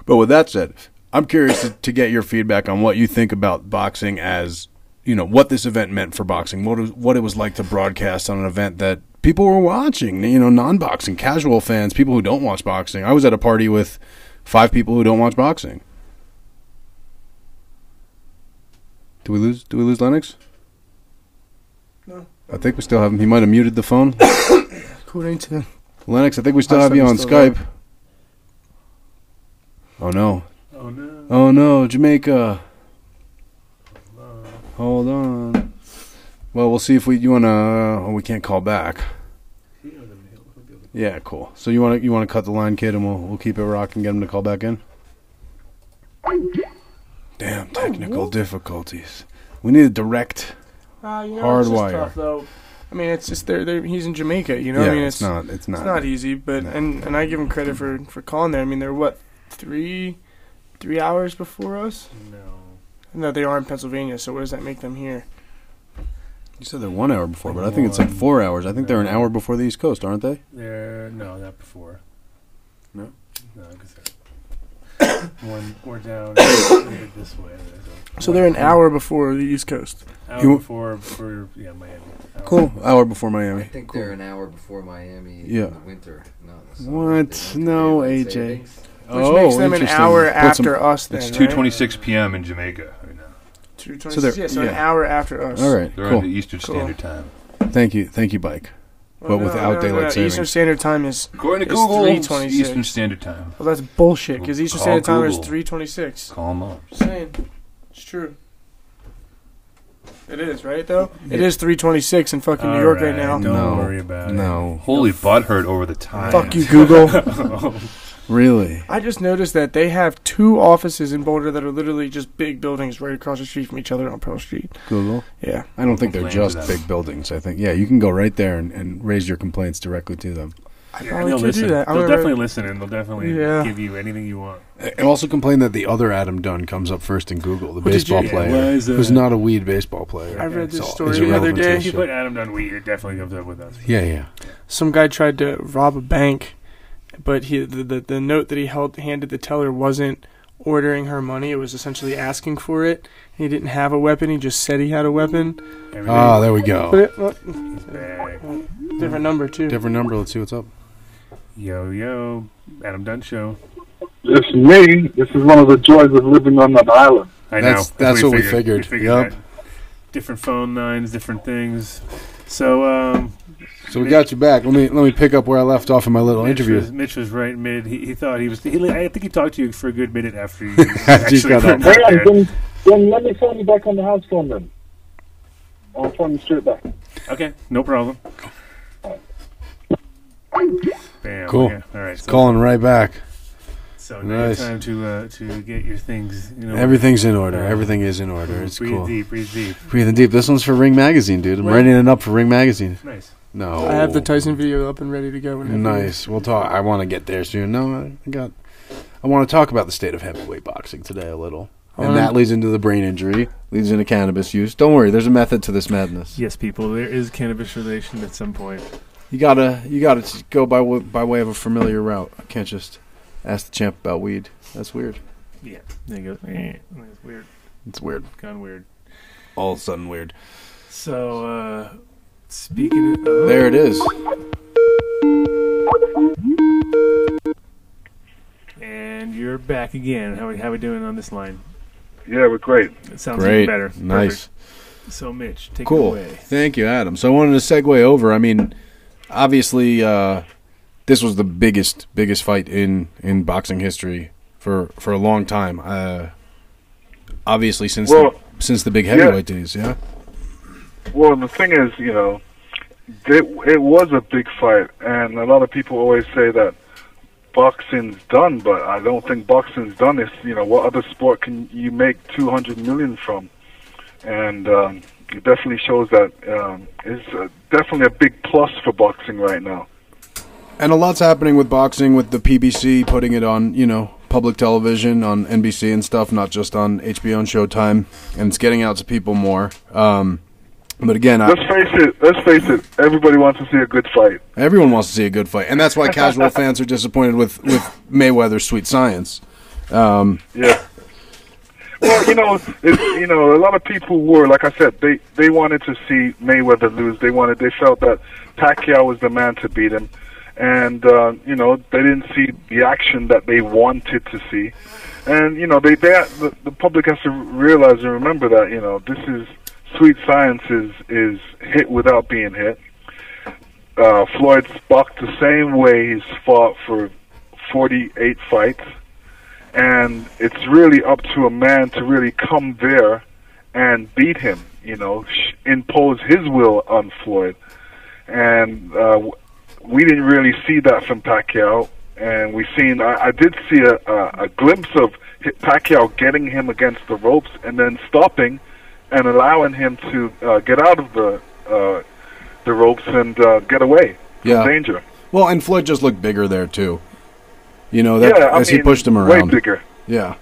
But with that said, I'm curious to get your feedback on what you think about boxing as, what this event meant for boxing, what it was like to broadcast on an event that people were watching, non-boxing, casual fans, people who don't watch boxing. I was at a party with 5 people who don't watch boxing. Do we lose Lennox? No. I think we still have him. He might have muted the phone. According to Lennox, I think we still have you on Skype. Oh no. Oh no, Jamaica. Hold on. Well, we'll see if we can't call back. Yeah, cool. So you want to cut the line, kid, and we'll keep it rocking, get him to call back in. Damn, technical difficulties. We need a direct hardwire. It's tough, though. I mean, it's just he's in Jamaica, Yeah, I mean, it's not easy, but and I give him credit for calling there. I mean, they're what 3 hours before us? No, they are in Pennsylvania. So what does that make them here? You said they're 1 hour before, but I think it's like 4 hours. I think they're an hour before the East Coast, aren't they? No, not before. No, because we're down this way. So they're an hour before the East Coast. Hour before Miami. Cool. Hour before Miami. I think they're an hour before Miami Yeah. in the winter. No, in the summer. What? No, AJ. Which makes them an hour after us then, It's 2:26 p.m. in Jamaica right now. 2:26. So an hour after us. All right, They're cool. on the Eastern Standard Time. Thank you, Bike. But without daylight savings. Eastern Standard Time is According to is Google, 3:26. Eastern Standard Time. Well, that's bullshit because Eastern Call Standard Time is Google. 3:26. Call them up. Just saying, it's true. It is right though. It is 3:26 in fucking New York right now. Don't worry about it. No. Holy butthurt over the time. Fuck you, Google. Really? I just noticed that they have 2 offices in Boulder that are literally just big buildings right across the street from each other on Pearl Street. Google? Yeah. I don't think they're Complain just to them. big buildings. I think, you can go right there and raise your complaints directly to them. I Yeah, probably they'll could listen. do that. They'll definitely listen, and they'll definitely Yeah. give you anything you want. And also complain that the other Adam Dunn comes up first in Google, the What did baseball you- player, Yeah, who's not a weed baseball player. I read this It's story it's the other irrelevant to day. the If you show. put Adam Dunn weed, it definitely comes up with us. Yeah. Some guy tried to rob a bank, but the note that he handed the teller wasn't ordering her money. It was essentially asking for it. He didn't have a weapon. He just said he had a weapon. Ah, there we go. He's back. Different number too. Different number. Let's see what's up. Yo, Adam Dunn Show. It's me. This is one of the joys of living on an island. I know. That's what we figured. Yup. Different phone lines, different things. So we got you back. Let me pick up where I left off in my little interview. Mitch was right mid. He thought he was. I think he talked to you for a good minute after you After you got went up. out there. Then let me phone you back on the house phone then. I'll phone you straight back. Okay, no problem. Bam. Cool. Yeah. All right. So, Calling right back. So now Nice. it's time to get your things. Everything's in order. Everything is in order. It's breathe cool. deep. Breathe deep. Breathing deep. This one's for Ring Magazine, dude. I'm writing it up for Ring Magazine. Nice. No. I have the Tyson video up and ready to go. whenever. Nice. We'll talk. I want to get there soon. No, I want to talk about the state of heavyweight boxing today a little. And that leads into the brain injury, leads into cannabis use. Don't worry, there's a method to this madness. Yes, people. There is cannabis relation at some point. You gotta go by way of a familiar route. I can't just ask the champ about weed. That's weird. Yeah. There you go. It's weird. It's weird. Gone weird. All of a sudden weird. So, speaking of... There it is. And you're back again. How we doing on this line? Yeah, we're great. It sounds Great. even better. Nice. Perfect. So, Mitch, take Cool. it away. Thank you, Adam. So I wanted to segue over. I mean, obviously, this was the biggest fight in boxing history for a long time. Obviously, since the big heavyweight days, yeah. Well, the thing is, it was a big fight, and a lot of people always say that boxing's done, but I don't think boxing's done. It's, what other sport can you make $200 million from? And it definitely shows that it's definitely a big plus for boxing right now. And a lot's happening with boxing, with the PBC putting it on, public television, on NBC and stuff, not just on HBO and Showtime, and it's getting out to people more. But again, Let's face it. Everybody wants to see a good fight. Everyone wants to see a good fight, and that's why casual fans are disappointed with Mayweather's Sweet Science. Yeah. a lot of people were, like I said, they wanted to see Mayweather lose. They felt that Pacquiao was the man to beat him, and they didn't see the action that they wanted to see, and the public has to realize and remember that this is sweet science is hit without being hit. Floyd's boxed the same way he's fought for 48 fights. And it's really up to a man to really come there and beat him, impose his will on Floyd. And we didn't really see that from Pacquiao. And I did see a glimpse of Pacquiao getting him against the ropes and then stopping and allowing him to get out of the ropes and get away from danger. Well, and Floyd just looked bigger there, too. As he pushed him around. Way bigger. Yeah.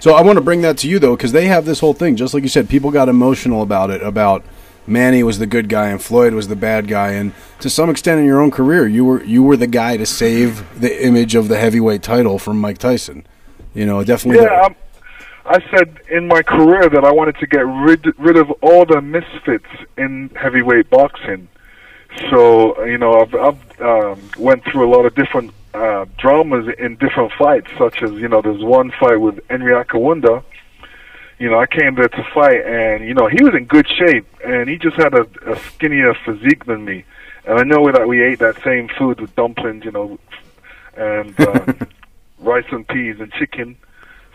So I want to bring that to you, though, because they have this whole thing. Just like you said, people got emotional about it, about Manny was the good guy and Floyd was the bad guy. And to some extent in your own career, you were the guy to save the image of the heavyweight title from Mike Tyson. Definitely. Yeah, I said in my career that I wanted to get rid of all the misfits in heavyweight boxing. So, I've went through a lot of different dramas in different fights, such as, there's one fight with Enrique Wunda. I came there to fight, and, he was in good shape, and he just had a skinnier physique than me. And I know that we ate that same food with dumplings, and rice and peas and chicken.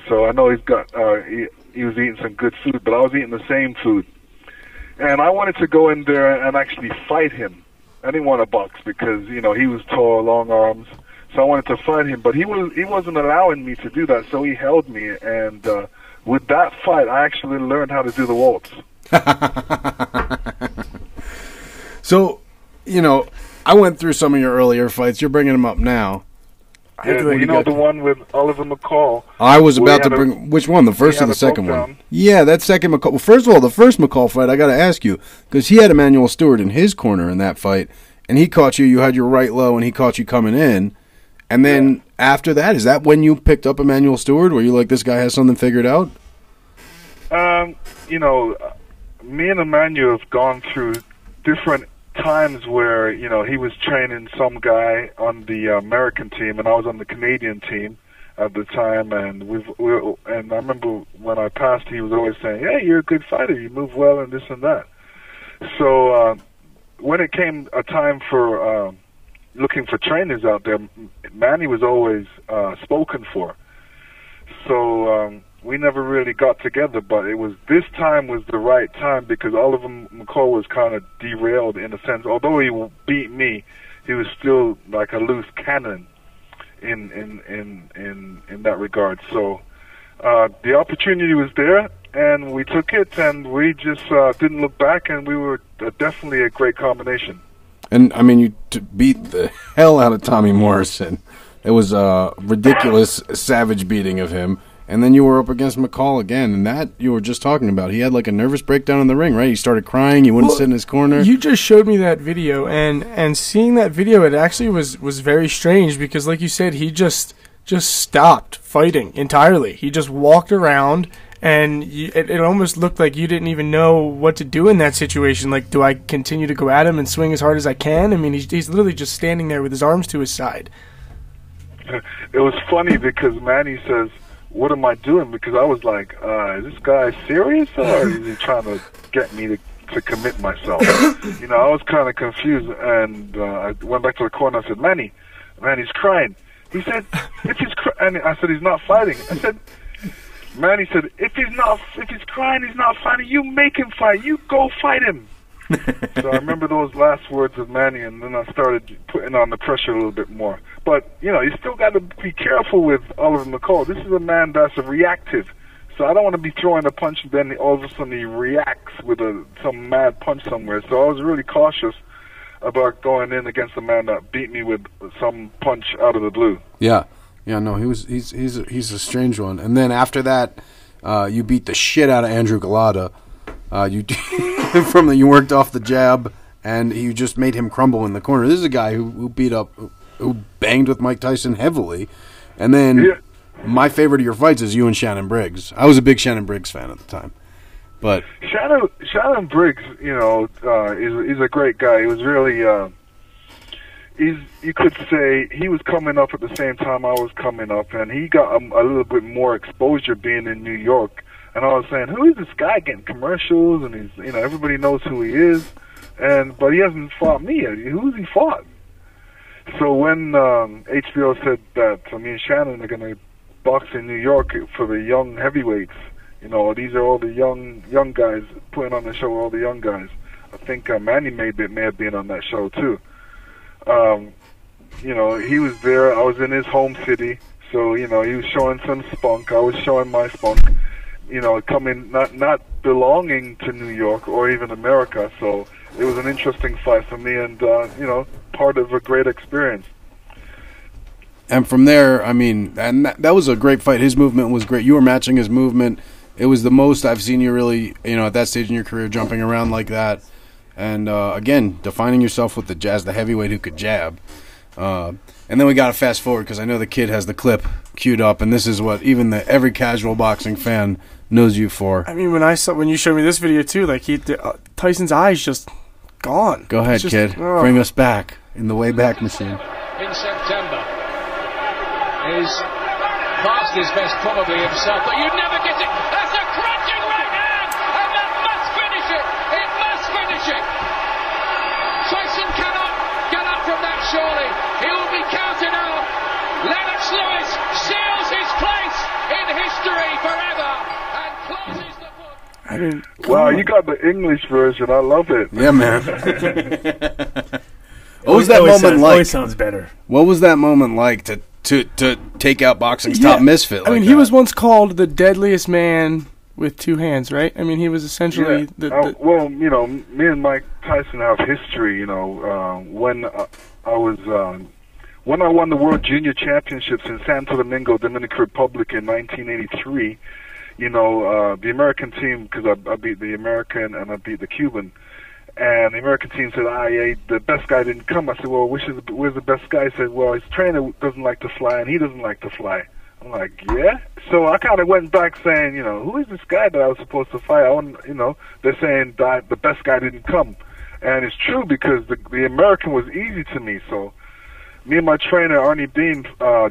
So I know he was eating some good food, but I was eating the same food. And I wanted to go in there and actually fight him. I didn't want to box because, he was tall, long arms. So I wanted to fight him, but he wasn't allowing me to do that, so he held me. And with that fight, I actually learned how to do the waltz. So, I went through some of your earlier fights. You're bringing them up now. Yeah, the one with Oliver McCall. I was about to bring... Which one, the first or the second one? Yeah, that second McCall... Well, first of all, the first McCall fight, I got to ask you, because he had Emmanuel Stewart in his corner in that fight, and he caught you, you had your right low, and he caught you coming in. And then after that, is that when you picked up Emmanuel Stewart? Were you like, this guy has something figured out? Me and Emmanuel have gone through different times where, he was training some guy on the American team, and I was on the Canadian team at the time. And and I remember when I passed, he was always saying, "Hey, you're a good fighter. You move well, and this and that." So when it came a time for looking for trainers out there, Manny was always spoken for. So we never really got together, but this time was the right time because Oliver McCall was kind of derailed in a sense. Although he beat me, he was still like a loose cannon in that regard. So the opportunity was there, and we took it, and we just didn't look back, and we were definitely a great combination. And, I mean, you beat the hell out of Tommy Morrison. It was a ridiculous, savage beating of him. And then you were up against McCall again, and that you were just talking about. He had like a nervous breakdown in the ring, right? He started crying. He wouldn't sit in his corner. You just showed me that video, and seeing that video, it actually was very strange because, like you said, he just stopped fighting entirely. He just walked around, and it almost looked like you didn't even know what to do in that situation. Like, do I continue to go at him and swing as hard as I can? I mean, he's literally just standing there with his arms to his side. It was funny because Manny says, "What am I doing?" Because I was like, is this guy serious, or is he trying to get me to commit myself? I was kind of confused, and I went back to the corner and I said, Manny's crying. He said, if he's and I said, he's not fighting. I said, Manny said, if he's crying, he's not fighting. You make him fight. You go fight him. So I remember those last words of Manny, and then I started putting on the pressure a little bit more. But, you still got to be careful with Oliver McCall. This is a man that's reactive. So I don't want to be throwing a punch, and then all of a sudden he reacts with some mad punch somewhere. So I was really cautious about going in against a man that beat me with some punch out of the blue. Yeah. Yeah, no, he's a strange one. And then after that, you beat the shit out of Andrew Galata. You worked off the jab, and you just made him crumble in the corner. This is a guy who banged with Mike Tyson heavily, and then my favorite of your fights is you and Shannon Briggs. I was a big Shannon Briggs fan at the time. But Shannon Briggs, is a great guy. He was really, you could say he was coming up at the same time I was coming up, and he got a little bit more exposure being in New York. And I was saying, who is this guy getting commercials? And he's, everybody knows who he is, but he hasn't fought me yet. Who's he fought? So when HBO said that me and Shannon are going to box in New York for the young heavyweights, these are all the young guys putting on the show. All the young guys. I think Manny may have been on that show too. He was there. I was in his home city, so he was showing some spunk. I was showing my spunk. Coming not belonging to New York or even America. So it was an interesting fight for me, and part of a great experience. And from there, and that was a great fight. His movement was great. You were matching his movement. It was the most I've seen you really, at that stage in your career, jumping around like that. And, again, defining yourself with the heavyweight who could jab. And then we got to fast forward because I know the kid has the clip queued up, and this is what even every casual boxing fan knows you for. When you showed me this video, too, Tyson's eyes just gone. Go ahead, kid. Bring us back in the Wayback Machine. In September. Is past his best probably himself, but you'd never get it. That's a crunching right hand, and that must finish it. It must finish it. Tyson cannot get up from that, surely. He will be counted out. Lennox Lewis seals his place in history forever and closes the book. Wow, you got the English version. I love it. Yeah, man. What was that moment like? Always sounds better. What was that moment like to take out boxing's top misfit? He was once called the deadliest man with two hands, right? He was essentially well, me and Mike Tyson have history. When I won the World Junior Championships in Santo Domingo, Dominican Republic in 1983. The American team, because I beat the American and I beat the Cuban. And the American team said, the best guy didn't come. I said, well, where's the best guy? He said, well, his trainer doesn't like to fly, and he doesn't like to fly. I'm like, yeah? So I kind of went back saying, who is this guy that I was supposed to fight? They're saying that the best guy didn't come. And it's true because the American was easy to me. So me and my trainer, Arnie Beam,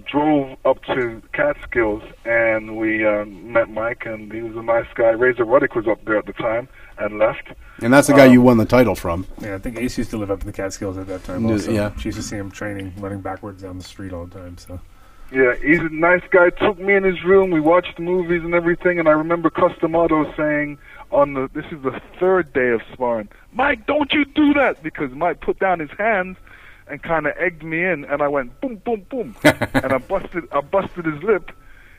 drove up to Catskills, and we met Mike, and he was a nice guy. Razor Ruddock was up there at the time and left. And that's the guy you won the title from. Yeah, I think Ace used to live up in the Catskills at that time also. Yeah. She used to see him training, running backwards down the street all the time. So. Yeah, he's a nice guy. Took me in his room. We watched the movies and everything, and I remember Customato saying this is the third day of sparring, Mike, don't you do that, because Mike put down his hands and kind of egged me in, and I went boom, boom, boom, and I busted his lip,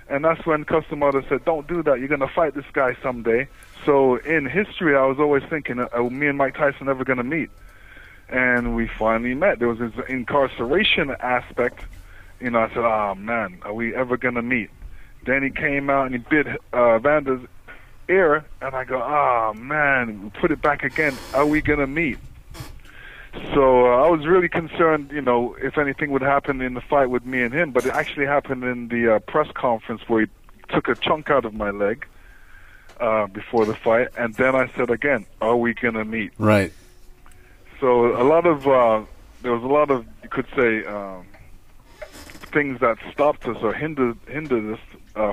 and that's when Customato said, don't do that, you're going to fight this guy someday. So in history, I was always thinking, me and Mike Tyson never going to meet, and we finally met. There was this incarceration aspect, I said, oh man, are we ever going to meet? Then he came out and he bit Vander's ear, and I go, oh man, put it back again, are we going to meet? So I was really concerned, if anything would happen in the fight with me and him, but it actually happened in the press conference where he took a chunk out of my leg before the fight, and then I said again, are we going to meet? Right. So there was a lot of, you could say, things that stopped us or hindered us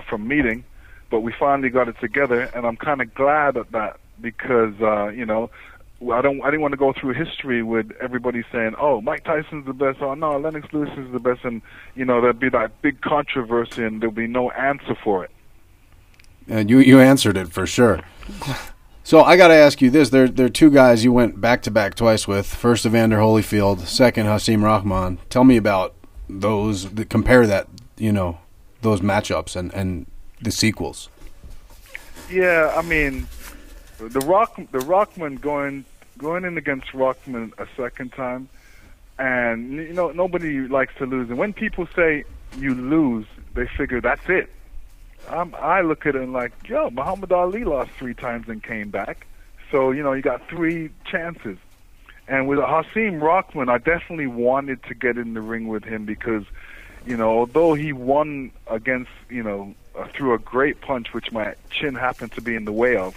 from meeting, but we finally got it together, and I'm kind of glad at that because, I didn't want to go through history with everybody saying, oh, Mike Tyson's the best, oh no, Lennox Lewis is the best, and there'd be that big controversy and there'll be no answer for it. And you answered it for sure. So I got to ask you this: there are two guys you went back to back twice with. First, Evander Holyfield. Second, Hasim Rahman. Tell me about those. Compare that, those matchups and the sequels. Yeah, the Rockman going in against Rockman a second time, and nobody likes to lose. And when people say you lose, they figure that's it. I look at it and like, yo, Muhammad Ali lost 3 times and came back, so you got 3 chances. And with Hasim Rockman, I definitely wanted to get in the ring with him because although he won against, through a great punch, which my chin happened to be in the way of,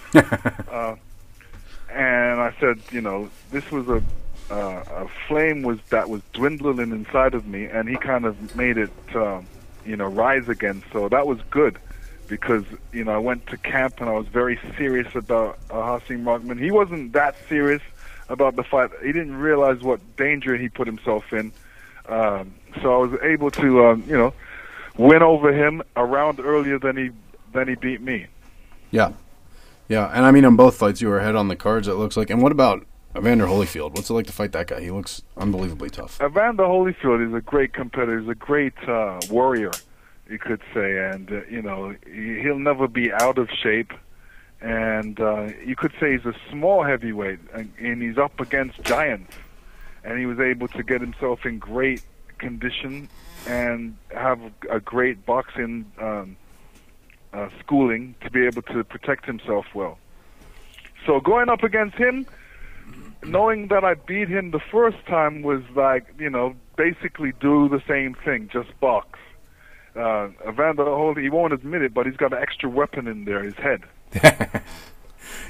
and I said, this was a flame that was dwindling inside of me, and he kind of made it, rise again. So that was good, because I went to camp and I was very serious about Hasim Rahman. He wasn't that serious about the fight. He didn't realize what danger he put himself in. So I was able to, win over him a round earlier than he beat me. Yeah. Yeah, and I mean, on both fights, you were ahead on the cards, it looks like. And what about Evander Holyfield? What's it like to fight that guy? He looks unbelievably tough. Evander Holyfield is a great competitor. He's a great warrior, you could say. And, he'll never be out of shape. And you could say he's a small heavyweight, and he's up against giants. And he was able to get himself in great condition and have a great boxing schooling to be able to protect himself well. So going up against him, knowing that I beat him the first time was like, basically do the same thing, just box. Evander Holyfield, he won't admit it, but he's got an extra weapon in there, his head.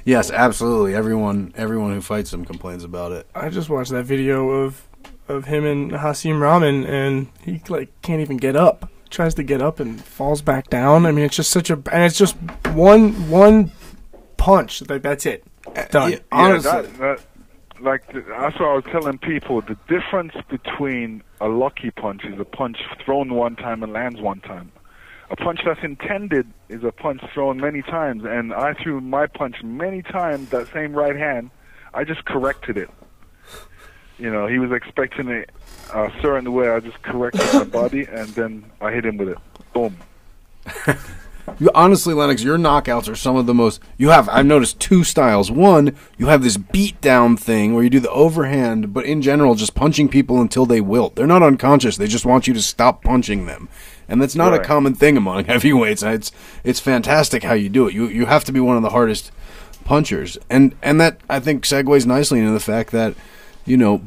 Yes, absolutely. Everyone who fights him complains about it. I just watched that video of him and Hasim Rahman, and he can't even get up. Tries to get up and falls back down. I mean, it's just and it's just one punch. That's it. Done. Honestly, that's what I was telling people. The difference between a lucky punch is a punch thrown one time and lands one time. A punch that's intended is a punch thrown many times, and I threw my punch many times, that same right hand. I just corrected it. He was expecting it a certain way. I just corrected my body, and then I hit him with it. Boom. Honestly, Lennox, your knockouts are some of the most... I've noticed two styles. One, you have this beat-down thing where you do the overhand, but in general, just punching people until they wilt. They're not unconscious. They just want you to stop punching them. And that's not a common thing among heavyweights. It's fantastic how you do it. You have to be one of the hardest punchers. And that, I think, segues nicely into the fact that,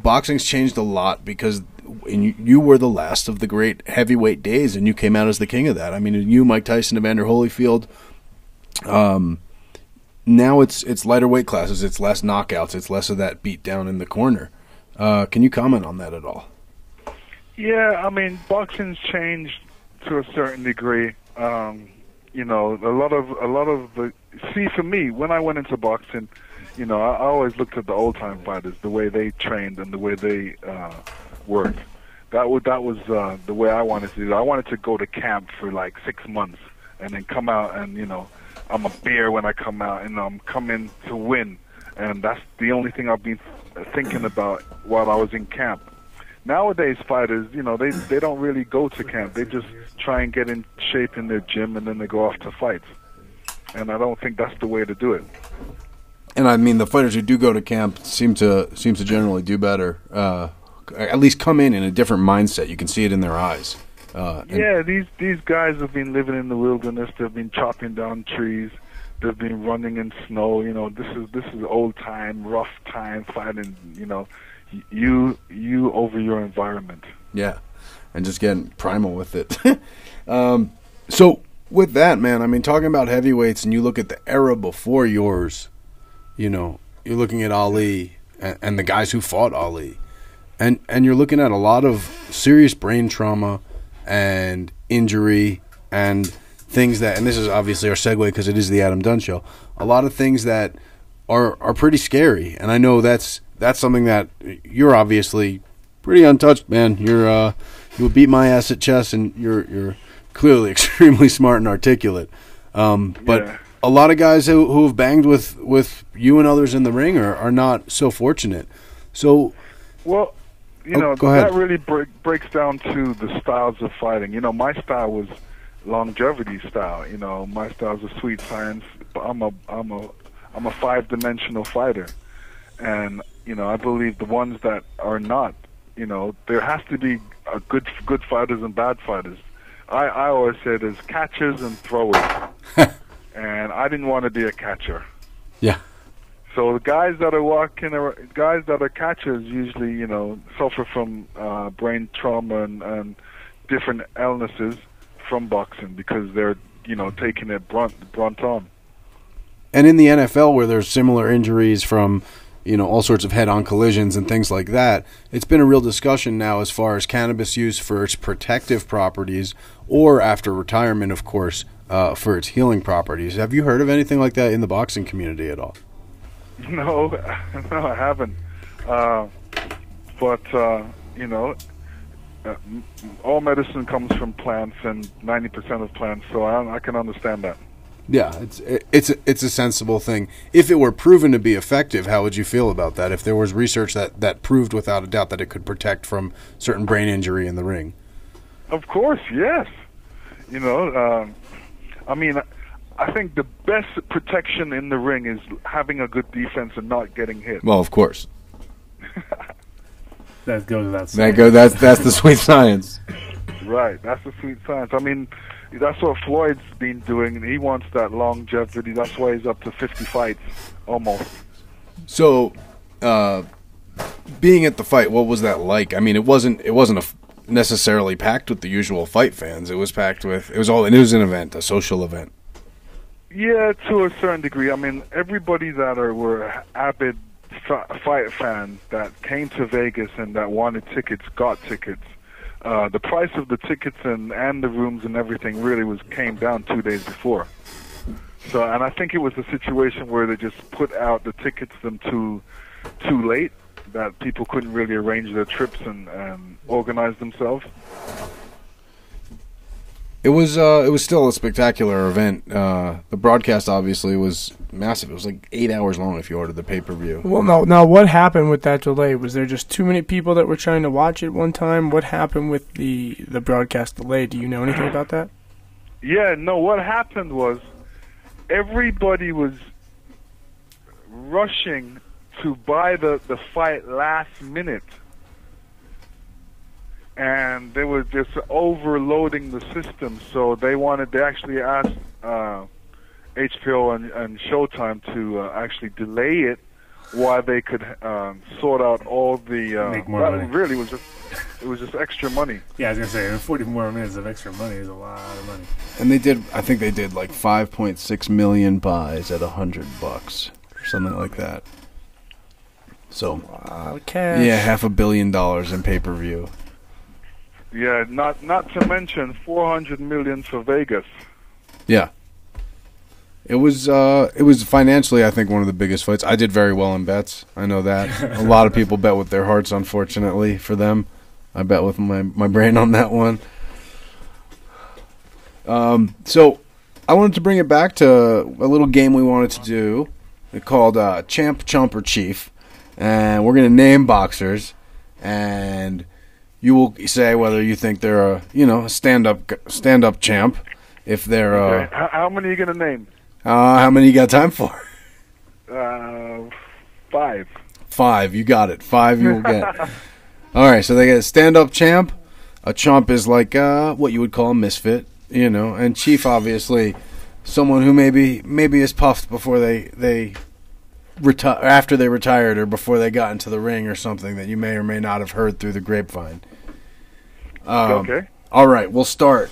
boxing's changed a lot because you were the last of the great heavyweight days, and you came out as the king of that. I mean, you, Mike Tyson, Evander Holyfield. Now it's lighter weight classes. It's less knockouts. It's less of that beat down in the corner. Can you comment on that at all? Yeah, I mean, boxing's changed to a certain degree. A lot of the... See, for me, when I went into boxing, I always looked at the old-time fighters, the way they trained and the way they worked. That was the way I wanted to do it. I wanted to go to camp for like 6 months and then come out and, I'm a bear when I come out, and I'm coming to win. And that's the only thing I've been thinking about while I was in camp. Nowadays, fighters, they don't really go to camp. They just try and get in shape in their gym, and then they go off to fights. And I don't think that's the way to do it. And I mean, the fighters who do go to camp seem to generally do better. At least come in a different mindset. You can see it in their eyes. These guys have been living in the wilderness. They've been chopping down trees. They've been running in snow. This is old time, rough time fighting. You over your environment. Yeah, and just getting primal with it. So with that, man, I mean, talking about heavyweights, and you look at the era before yours, you're looking at Ali and the guys who fought Ali, and you're looking at a lot of serious brain trauma and injury and things that, and this is obviously our segue because it is the Adam Dunn Show, a lot of things that are pretty scary. And I know that's something that you're obviously pretty untouched, man. You'll beat my ass at chess, and you're clearly extremely smart and articulate. But a lot of guys who have banged with you and others in the ring are not so fortunate. So, well, that really breaks down to the styles of fighting. My style was longevity style. My style is a sweet science. I'm a five-dimensional fighter, and I believe the ones that are not, there has to be a good fighters and bad fighters. I always say there's catchers and throwers, and I didn't want to be a catcher. Yeah. So the guys that are catchers usually, suffer from brain trauma and different illnesses from boxing because they're, taking it brunt on. And in the NFL, where there's similar injuries from, all sorts of head-on collisions and things like that, it's been a real discussion now as far as cannabis use for its protective properties or after retirement, of course, for its healing properties. Have you heard of anything like that in the boxing community at all? No, I haven't. But all medicine comes from plants, and 90% of plants, so I can understand that. Yeah, it's a sensible thing. If it were proven to be effective, how would you feel about that? If there was research that proved without a doubt that it could protect from certain brain injury in the ring? Of course, yes. I think the best protection in the ring is having a good defense and not getting hit. Well, of course. That goes without saying. That's the sweet science. Right, that's the sweet science. That's what Floyd's been doing, and he wants that longevity. That's why he's up to 50 fights, almost. So, being at the fight, what was that like? It wasn't necessarily packed with the usual fight fans. It was packed with. It was an event, a social event. Yeah, to a certain degree. Everybody that were avid fight fans that came to Vegas and that wanted tickets got tickets. The price of the tickets and the rooms and everything really came down 2 days before. So, and I think it was a situation where they just put out the tickets too late, that people couldn't really arrange their trips and organize themselves. It was still a spectacular event. The broadcast obviously was massive. It was like 8 hours long if you ordered the pay-per-view. Well, no. What happened with that delay? Was there just too many people that were trying to watch it one time? What happened with the broadcast delay? Do you know anything about that? Yeah, no. What happened was everybody was rushing to buy the fight last minute. And they were just overloading the system, so they actually asked HBO and Showtime to actually delay it while they could sort out all the. Make more money. Really was just extra money. Yeah, I was gonna say 40 more minutes of extra money is a lot of money. And I think they did like 5.6 million buys at $100 or something like that. So, cash. Yeah, $500 million in pay-per-view. Yeah, not to mention 400 million for Vegas. Yeah. It was financially, I think, one of the biggest fights. I did very well in bets. I know that. A lot of people bet with their hearts, unfortunately, for them. I bet with my brain on that one. So I wanted to bring it back to a little game we wanted to do. It's called Champ, Chump, or Chief. And we're going to name boxers. And you will say whether you think they're a stand-up champ. If they're okay. How many are you going to name? How many you got time for? 5. 5, you got it. 5 you will get. All right, so they get a stand-up champ. A chump is like what you would call a misfit, and chief, obviously, someone who maybe is puffed before they after they retired or before they got into the ring or something that you may or may not have heard through the grapevine. Okay. All right, we'll start.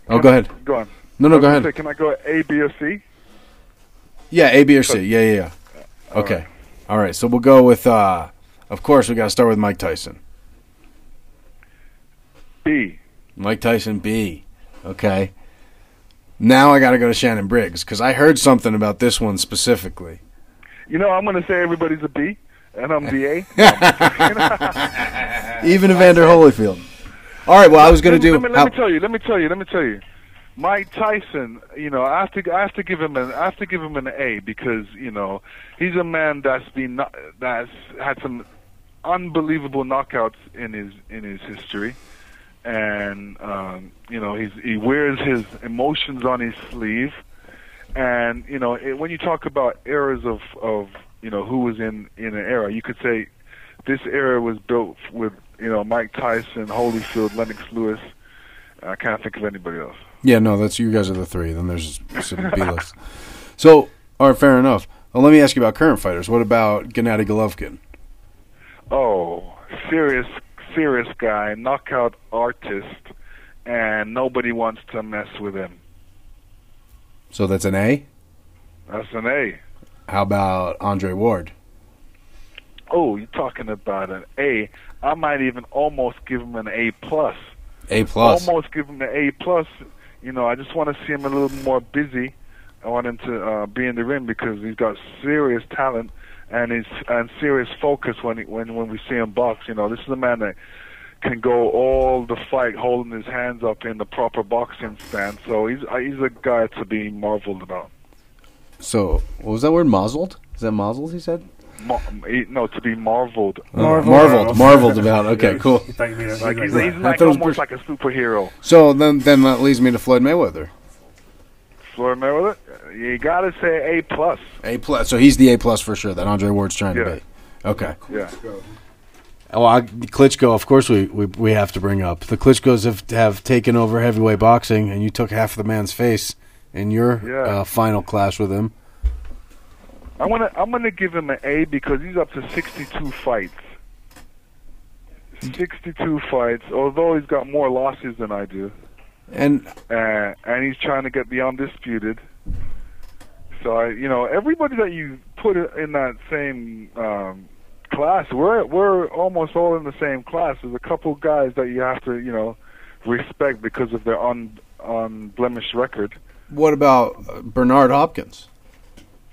Go ahead. Go on. No, go ahead. Can I go A, B, or C? Yeah, A, B, or C. Yeah. Okay. All right, so we'll go with, of course, we got to start with Mike Tyson. B. Mike Tyson, B. Okay. Now I got to go to Shannon Briggs, because I heard something about this one specifically. I'm going to say everybody's a B, and I'm the A. Even Evander Holyfield. All right, well, I was going to do... Let me tell you. Mike Tyson, I have to give him an A because he's a man that's had some unbelievable knockouts in his history, and he wears his emotions on his sleeve, and when you talk about eras of who was in an era, you could say this era was built with Mike Tyson, Holyfield, Lennox Lewis. I can't think of anybody else. Yeah, no, that's you guys are the 3. Then there's a B list. So, all right, fair enough. Well, let me ask you about current fighters. What about Gennady Golovkin? Oh, serious guy, knockout artist, and nobody wants to mess with him. So that's an A? That's an A. How about Andre Ward? Oh, you're talking about an A. I might even almost give him an A+. A+. Almost give him an A+. You know, I just want to see him a little more busy. I want him to be in the ring because he's got serious talent and serious focus when we see him box. You know, this is a man that can go all the fight holding his hands up in the proper boxing stance. So he's a guy to be marveled about. So, what was that word? Mazeled? Is that mazeled, he said? No, to be marveled. Marveled about. Okay, cool. He's like almost like a superhero. So then that leads me to Floyd Mayweather. Floyd Mayweather, you gotta say A+. A+. So he's the A+ for sure that Andre Ward's trying to be. Okay. Yeah. Well, Klitschko, of course, we have to bring up. The Klitschkos have taken over heavyweight boxing, and you took half the man's face in your final clash with him. I'm gonna give him an A because he's up to 62 fights. 62 fights, although he's got more losses than I do. And he's trying to get the undisputed. So everybody that you put in that same class, we're almost all in the same class. There's a couple guys that you have to respect because of their unblemished record. What about Bernard Hopkins?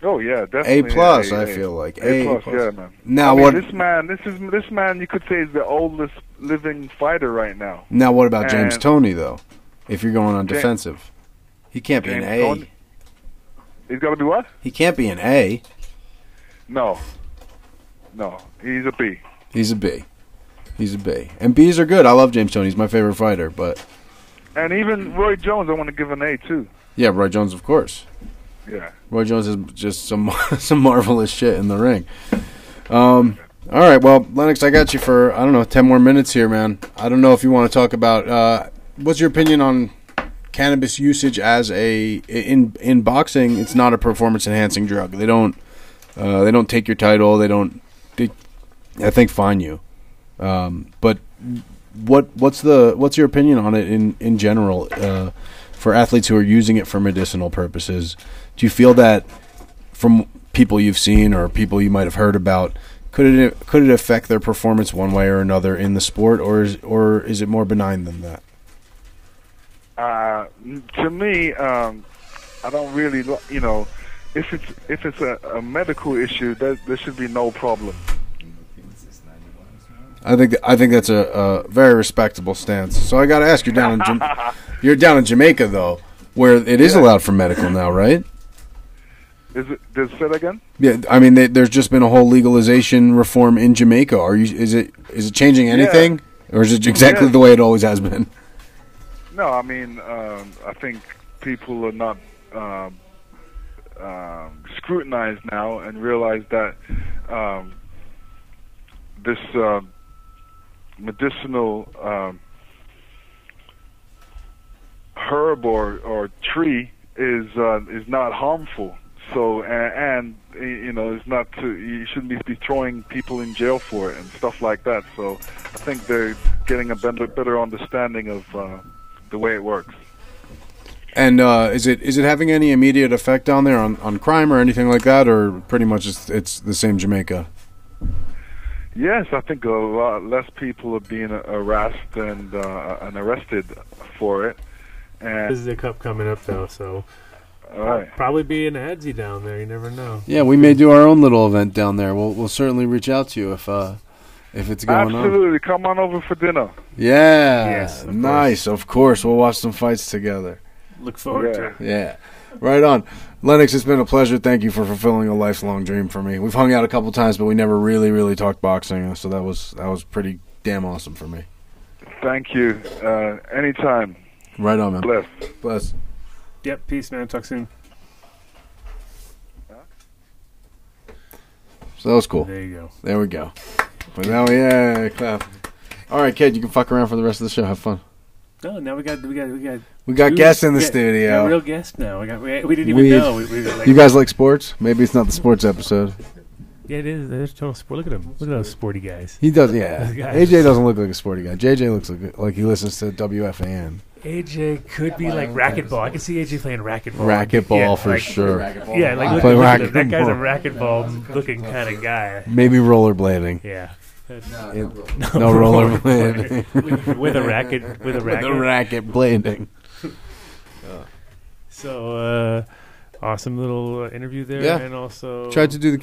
Oh yeah, definitely A+. I feel like A+. Yeah, man. Now this man, you could say is the oldest living fighter right now. Now what about James Toney though? If you're going on defensive, he can't be an A. Toney? He's got to be what? He can't be an A. No, he's a B. He's a B. And B's are good. I love James Toney. He's my favorite fighter, but. And even Roy Jones, I want to give an A too. Yeah, Roy Jones, of course. Yeah. Roy Jones is just some marvelous shit in the ring. All right, well, Lennox, I got you for 10 more minutes here, man. I don't know if you want to talk about what's your opinion on cannabis usage as in boxing. It's not a performance enhancing drug. They don't take your title. They I think fine you. But what's your opinion on it in general for athletes who are using it for medicinal purposes? Do you feel that from people you've seen or people you might have heard about, could it affect their performance one way or another in the sport, or is it more benign than that? To me, I don't really, if it's a medical issue, there should be no problem. I think that's a very respectable stance. So I got to ask, you're down in Jamaica though, where it is allowed for medical now, right? Does it say that again? Yeah, I mean, there's just been a whole legalization reform in Jamaica. Is it changing anything, or is it exactly the way it always has been? No, I mean, I think people are not scrutinized now and realize that this medicinal herb or tree is not harmful. So it's not you shouldn't be throwing people in jail for it and stuff like that. So I think they're getting a better understanding of the way it works. And is it having any immediate effect down there on crime or anything like that, or pretty much it's the same Jamaica? Yes, I think a lot less people are being harassed and arrested for it. And this is a cup coming up though, so. Right. Probably be an adsy down there. You never know. Yeah, we may do our own little event down there. We'll certainly reach out to you if it's going on. Absolutely, come on over for dinner. Yeah, yes, nice. Of course, we'll watch some fights together. Look forward to it. Yeah, right on. Lennox, it's been a pleasure. Thank you for fulfilling a lifelong dream for me. We've hung out a couple times, but we never really talked boxing. So that was pretty damn awesome for me. Thank you. Anytime. Right on, man. Bless. Yep, peace, man. Talk soon. So that was cool. There you go. There we go. But now, yeah, clap. All right, kid, you can fuck around for the rest of the show. Have fun. No, now we got guests in the studio. We got real guests now. We didn't even know. You guys like sports? Maybe it's not the sports episode. Yeah, it is. There's total sport. Look at him. Look at those sporty guys. He does, yeah. AJ doesn't look like a sporty guy. JJ looks like he listens to WFAN. AJ could be like racquetball. I can see AJ playing racquetball. Racquetball for like, sure. Yeah, like Play look at him. That racquetball. guy's a racquetball looking kind of guy. Maybe rollerblading. Yeah. No rollerblading. with a racket. With a racket blading. So awesome little interview there, Yeah. and also Tried to do the